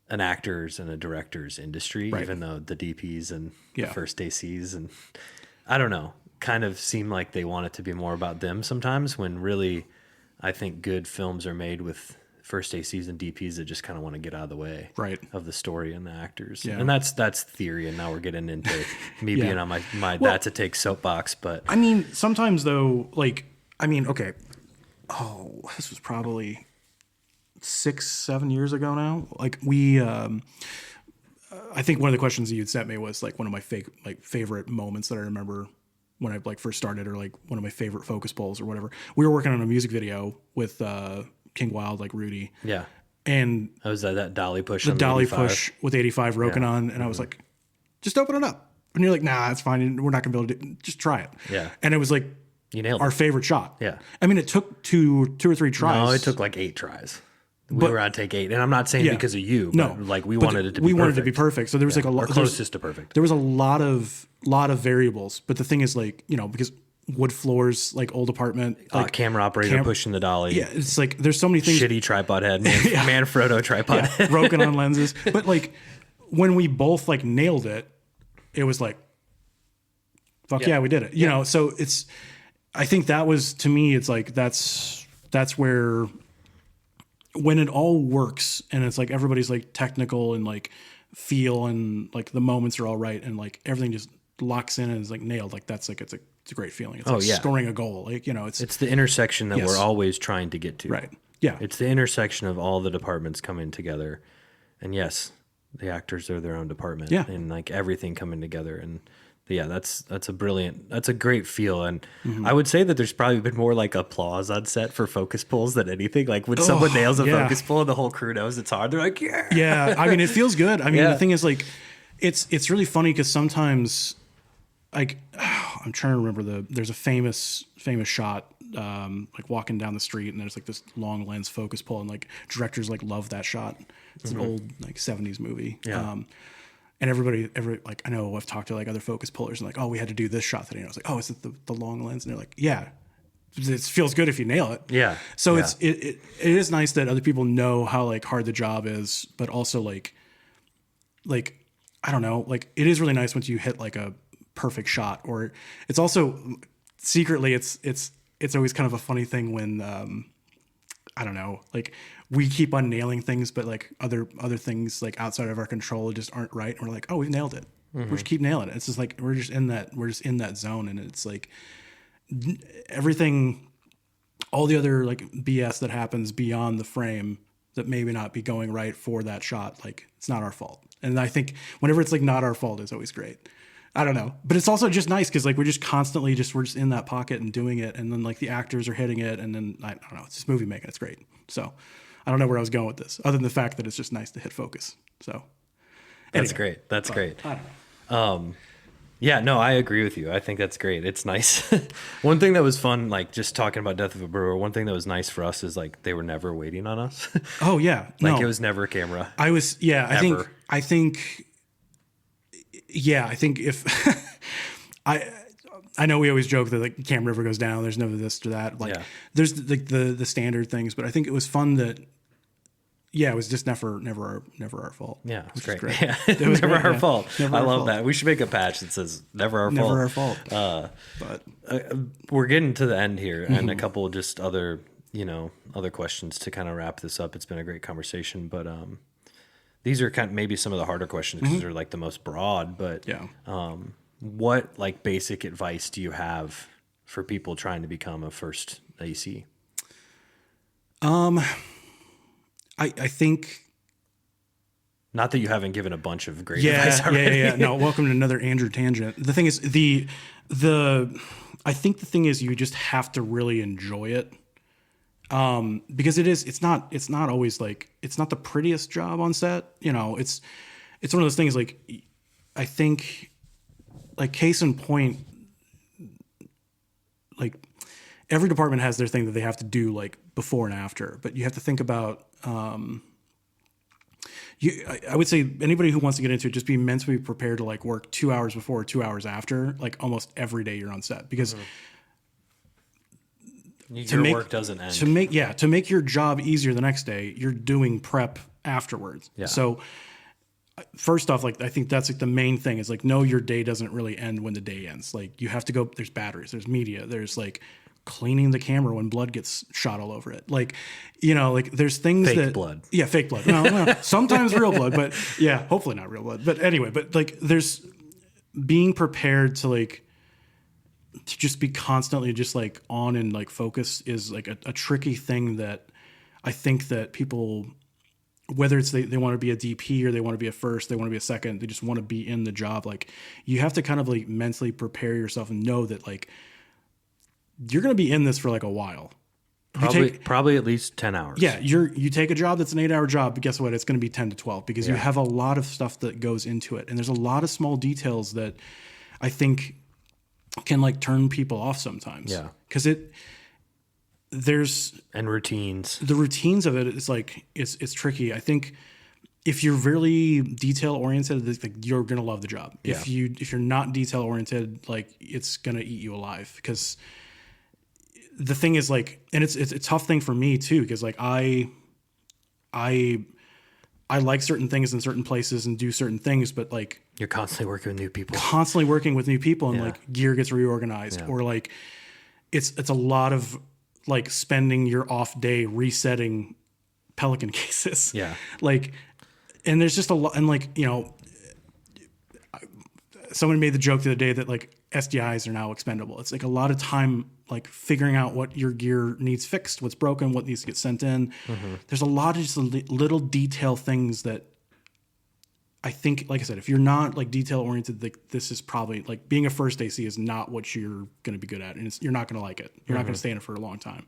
an actor's and a director's industry, even though the DPs and the first ACs and I don't know, kind of seem like they want it to be more about them sometimes, when really I think good films are made with first ACs and DPs that just kind of want to get out of the way of the story and the actors. Yeah. And that's theory. And now we're getting into me being on my that's a take soapbox. But I mean, sometimes though, okay. Oh, this was probably 6-7 years ago now. Like I think one of the questions that you'd sent me was like one of my favorite moments that I remember when I like first started, or like one of my favorite focus pulls or whatever. We were working on a music video with King Wild, like Rudy. Yeah. And I was that dolly push. The dolly 85. Push with 85 Rokinon. And I was like, just open it up. And you're like, nah, it's fine. We're not going to be able to do it. Just try it. Yeah. And it was like you nailed our it. favorite shot. Yeah. I mean, it took two or three tries. No, it took like 8 tries. We were on take 8. And I'm not saying because of you, but like we wanted it to be perfect. We wanted it to be perfect. So there was like a lot. Or closest to perfect. There was a lot of variables. But the thing is, like, because wood floors, like old apartment, like camera operator pushing the dolly. Yeah, it's like there's so many things. Shitty tripod head, Manfrotto tripod head. Broken on lenses. But like when we both like nailed it, it was like, fuck yeah, we did it. You know, so I think that was, to me, it's like that's where when it all works and it's like everybody's like technical and like feel and like the moments are all right and like everything just locks in and is like nailed. Like that's like it's a great feeling. It's like scoring a goal. Like, it's the intersection that we're always trying to get to. Right. Yeah. It's the intersection of all the departments coming together. And yes, the actors are their own department. Yeah. And like everything coming together. And yeah, that's a great feel. And I would say that there's probably been more like applause on set for focus pulls than anything. Like when someone nails a focus pull and the whole crew knows it's hard, they're like, yeah. Yeah. I mean, it feels good. I mean, the thing is like, it's really funny because sometimes like, I'm trying to remember there's a famous shot, like walking down the street and there's like this long lens focus pull and like directors like love that shot. It's an old like 70s movie. Yeah. And everybody, like, I know I've talked to like other focus pullers and like, oh, we had to do this shot today. And I was like, oh, is it the long lens? And they're like, yeah, it feels good if you nail it. Yeah. So it is nice that other people know how like hard the job is, but also like, I don't know, like it is really nice once you hit like a perfect shot. Or it's also secretly, it's always kind of a funny thing when, I don't know, like we keep on nailing things, but like other things like outside of our control just aren't right. And we're like, oh, we nailed it. We just keep nailing it. It's just like, we're just in that zone. And it's like everything, all the other like BS that happens beyond the frame that maybe not be going right for that shot. Like it's not our fault. And I think whenever it's like not our fault is always great. I don't know, but it's also just nice because like we're just constantly we're just in that pocket and doing it, and then like the actors are hitting it, and then I don't know, it's just movie making. It's great. So I don't know where I was going with this, other than the fact that it's just nice to hit focus. So that's great. That's great. I don't know. Yeah, no, I agree with you. I think that's great. It's nice. One thing that was fun, like just talking about Death of a Brewer, one thing that was nice for us is like they were never waiting on us. Oh yeah, like it was never a camera. I think if I know we always joke that like Cam River goes down, there's never this or that. Like there's like the standard things, but I think it was fun that it was just never our fault. Yeah, it's great. Great. Yeah. It was never our fault. Never I our love fault. that. We should make a patch that says never our fault. Never our fault. But we're getting to the end here, and a couple just other questions to kind of wrap this up. It's been a great conversation, but these are kind of maybe some of the harder questions because they're like the most broad. But what like basic advice do you have for people trying to become a first AC? I think not that you haven't given a bunch of great advice already. Yeah. No, welcome to another Andrew tangent. The thing is I think the thing is you just have to really enjoy it. Because it's not always like, it's not the prettiest job on set. You know, it's one of those things like, I think like case in point, like every department has their thing that they have to do like before and after, but you have to think about, I would say anybody who wants to get into it, just be mentally prepared to like work 2 hours before or 2 hours after, like almost every day you're on set, because your work doesn't end. To make your job easier the next day, you're doing prep afterwards. Yeah. So first off, like I think that's like the main thing is like, no, your day doesn't really end when the day ends. Like you have to go, there's batteries, there's media, there's like cleaning the camera when blood gets shot all over it. Like, you know, like there's things fake blood. Yeah, fake blood. No, sometimes real blood, but yeah, hopefully not real blood. But anyway, but like there's being prepared to like, to just be constantly just like on and like focus is like a tricky thing that I think that people, whether it's they want to be a DP or they want to be a first, they want to be a second, they just want to be in the job. Like you have to kind of like mentally prepare yourself and know that like you're going to be in this for like a while. Probably at least 10 hours. Yeah. You take a job that's an 8-hour job, but guess what? It's going to be 10 to 12 because you have a lot of stuff that goes into it. And there's a lot of small details that I think can like turn people off sometimes. Yeah. Cause and routines. The routines of it is like, it's tricky. I think if you're really detail oriented, like you're going to love the job. Yeah. If you're not detail oriented, like it's going to eat you alive. Because the thing is like, and it's a tough thing for me too. Cause like I like certain things in certain places and do certain things, but like you're constantly working with new people. And like gear gets reorganized or like it's a lot of like spending your off day resetting Pelican cases. Yeah. Like, and there's just a lot, and like, you know, someone made the joke the other day that like SDIs are now expendable. It's like a lot of time, like figuring out what your gear needs fixed, what's broken, what needs to get sent in. There's a lot of just little detail things that I think, like I said, if you're not like detail oriented, like this is probably like being a first AC is not what you're going to be good at, and you're not going to like it. You're not going to stay in it for a long time.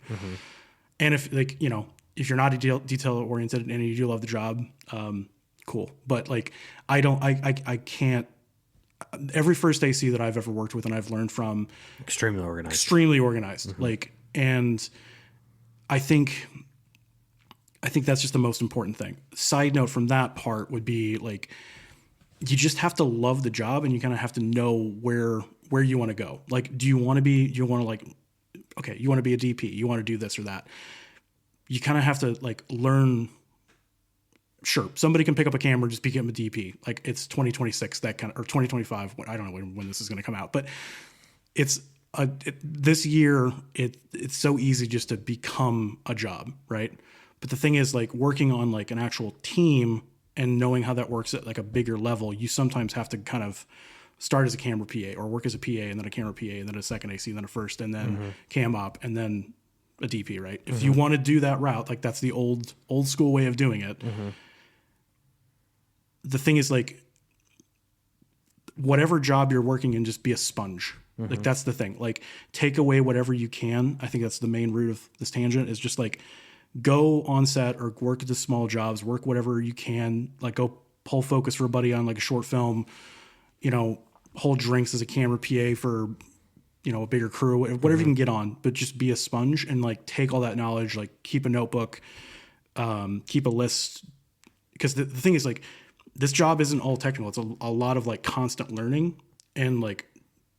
And if like, you know, if you're not detail oriented and you do love the job, cool. But like, I can't. Every first AC that I've ever worked with and I've learned from, Extremely organized. Like, and I think that's just the most important thing. Side note from that part would be like, you just have to love the job, and you kind of have to know where you want to go. Like, do you want to be a DP, you want to do this or that. You kind of have to like learn. Sure, somebody can pick up a camera, just become a DP. Like, it's 2026, or 2025. I don't know when this is going to come out, but it's this year. It's so easy just to become a job, right? But the thing is, like, working on like an actual team and knowing how that works at like a bigger level, you sometimes have to kind of start as a camera PA or work as a PA and then a camera PA and then a second AC and then a first and then cam op and then a DP, right? If you want to do that route, like that's the old school way of doing it. The thing is, like, whatever job you're working in, just be a sponge. Like, that's the thing. Like, take away whatever you can. I think that's the main root of this tangent, is just like, go on set or work at the small jobs, work whatever you can, like go pull focus for a buddy on like a short film, you know, hold drinks as a camera PA for, you know, a bigger crew, whatever you can get on, but just be a sponge and like take all that knowledge, like keep a notebook, keep a list. Because the thing is, like, this job isn't all technical. It's a lot of like constant learning, and like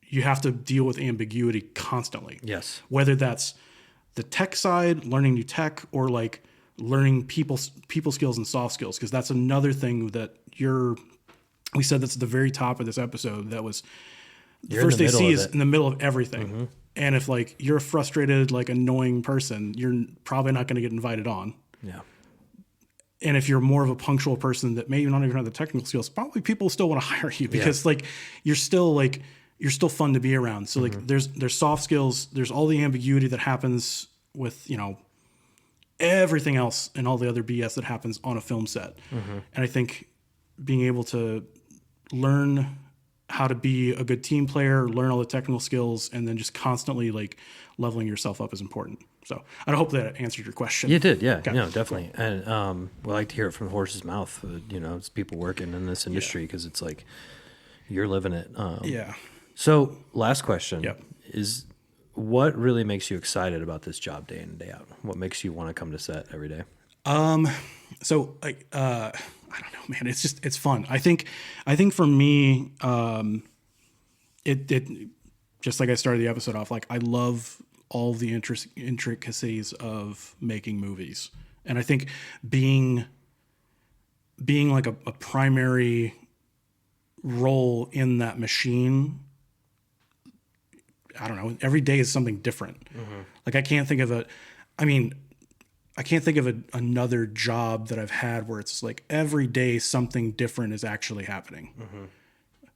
you have to deal with ambiguity constantly. Yes. Whether that's the tech side, learning new tech, or like learning people skills and soft skills. Because that's another thing that we said that's at the very top of this episode. That was the first they see is in the middle of everything. And if like you're a frustrated, like annoying person, you're probably not going to get invited on. Yeah. And if you're more of a punctual person that maybe not even have the technical skills, probably people still want to hire you because like you're still fun to be around. So like there's soft skills, there's all the ambiguity that happens with, you know, everything else and all the other BS that happens on a film set. And I think being able to learn how to be a good team player, learn all the technical skills, and then just constantly like leveling yourself up is important. So I hope that answered your question. You did, yeah. Okay. No, definitely. And we like to hear it from the horse's mouth. You know, it's people working in this industry because it's like you're living it. So last question is, what really makes you excited about this job day in and day out? What makes you want to come to set every day? So like, I don't know, man. It's fun. I think for me, it just like I started the episode off, like I love all the intricacies of making movies. And I think being like a primary role in that machine, I don't know, every day is something different. Like I can't think of another job that I've had where it's like every day something different is actually happening.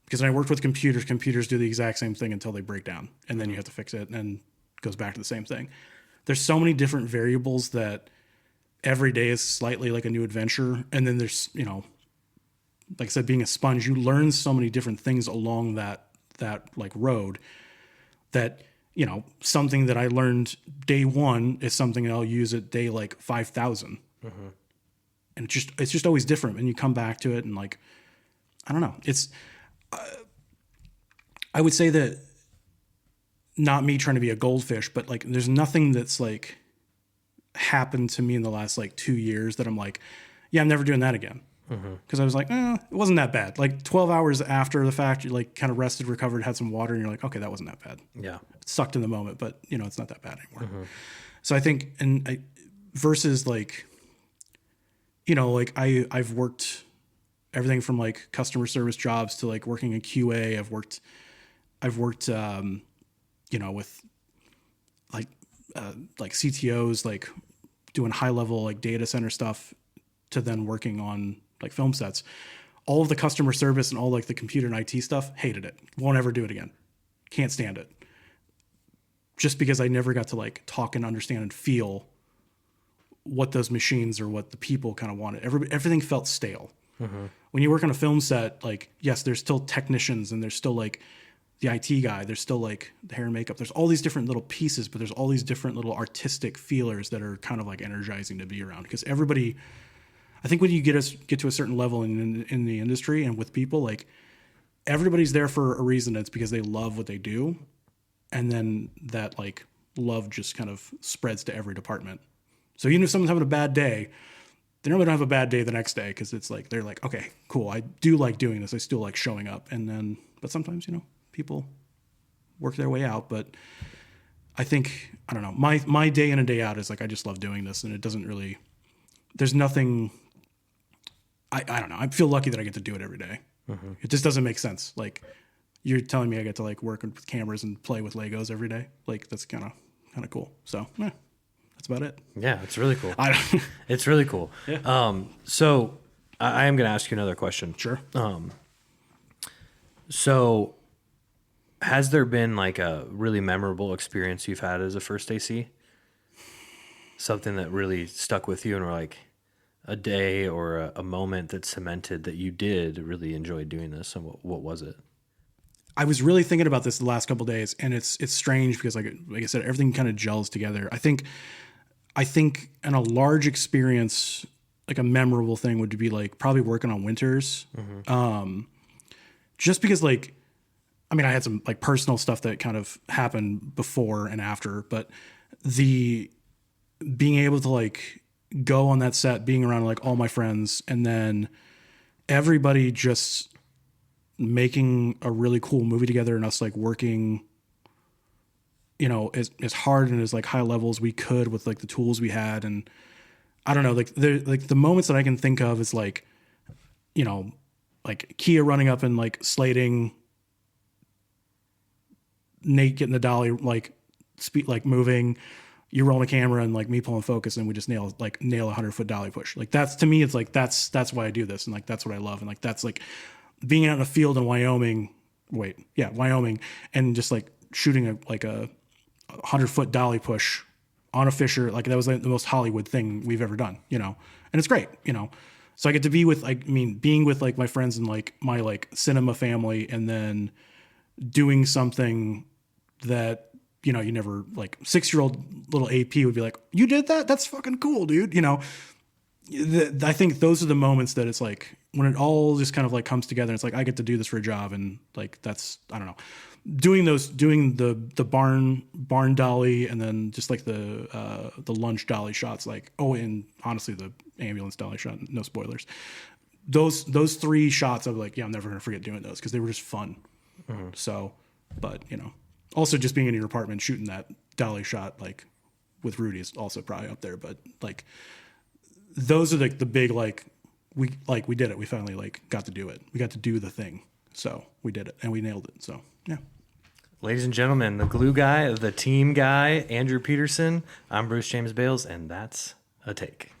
Because when I worked with computers do the exact same thing until they break down, and then you have to fix it, and then it goes back to the same thing. There's so many different variables that every day is slightly like a new adventure. And then there's, you know, like I said, being a sponge, you learn so many different things along that like road that, you know, something that I learned day one is something that I'll use at day like 5,000. And it's just always different. And you come back to it and like, I don't know. I would say that not me trying to be a goldfish, but like there's nothing that's like happened to me in the last like 2 years that I'm like, yeah, I'm never doing that again. Because I was like, it wasn't that bad. Like 12 hours after the fact, you like kind of rested, recovered, had some water, and you're like, okay, that wasn't that bad. Yeah. It sucked in the moment, but you know, it's not that bad anymore. So I think, versus like, you know, like I've worked everything from like customer service jobs to like working in QA. I've worked, you know, with like CTOs, like doing high level, like data center stuff, to then working on like film sets. All of the customer service and all like the computer and IT stuff, hated it. Won't ever do it again. Can't stand it. Just because I never got to like talk and understand and feel what those machines or what the people kind of wanted. Everything felt stale. when you work on a film set, like, yes, there's still technicians and there's still like the IT guy, there's still like the hair and makeup. There's all these different little pieces, but there's all these different little artistic feelers that are kind of like energizing to be around, because everybody, I think when you get to a certain level in the industry and with people, like everybody's there for a reason. It's because they love what they do. And then that like love just kind of spreads to every department. So even if someone's having a bad day, they normally don't have a bad day the next day, because it's like, they're like, okay, cool. I do like doing this. I still like showing up. And then, but sometimes, people work their way out. But I think, I don't know, my day in and day out is like, I just love doing this, and it doesn't really, there's nothing, I don't know. I feel lucky that I get to do it every day. Mm-hmm. It just doesn't make sense. Like, you're telling me I get to like work with cameras and play with Legos every day. Like, that's kind of cool. So that's about it. Yeah, it's really cool. It's really cool. Yeah. So I am going to ask you another question. Sure. So has there been like a really memorable experience you've had as a first AC? Something that really stuck with you, and like a day or a moment that cemented that you did really enjoy doing this, and what was it? I was really thinking about this the last couple of days, and it's strange because like I said, everything kind of gels together. I think in a large experience, like a memorable thing would be like probably working on Winters. Mm-hmm. Just because like, I mean, I had some like personal stuff that kind of happened before and after, but the being able to like go on that set, being around like all my friends, and then everybody just making a really cool movie together, and us like working, as hard and as like high level as we could with like the tools we had. And I don't know, like the moments that I can think of is like, like Kia running up and like slating, Nate getting the dolly, like speed, like moving, you rolling a camera, and like me pulling focus, and we just nail a 100-foot dolly push. Like that's, to me, it's like, that's why I do this. And like, that's what I love. And like, that's like being out in a field in Wyoming, and just like shooting a 100-foot dolly push on a Fisher. Like that was like the most Hollywood thing we've ever done, and it's great, So I get to be with, being with like my friends and like my like cinema family, and then doing something that, you never, like 6-year-old little AP would be like, you did that? That's fucking cool, dude. I think those are the moments that it's like when it all just kind of like comes together. It's like, I get to do this for a job. And like, that's, I don't know, doing the barn dolly, and then just like the lunch dolly shots, like, and honestly, the ambulance dolly shot, no spoilers. Those 3 shots, I was like, yeah, I'm never going to forget doing those, because they were just fun. Mm-hmm. So, but also just being in your apartment shooting that dolly shot, like with Rudy, is also probably up there. But like, those are like the big, like we did it. We finally like got to do it. We got to do the thing. So we did it, and we nailed it. So yeah. Ladies and gentlemen, the glue guy, the team guy, Andrew Peterson. I'm Bruce James Bales, and that's a take.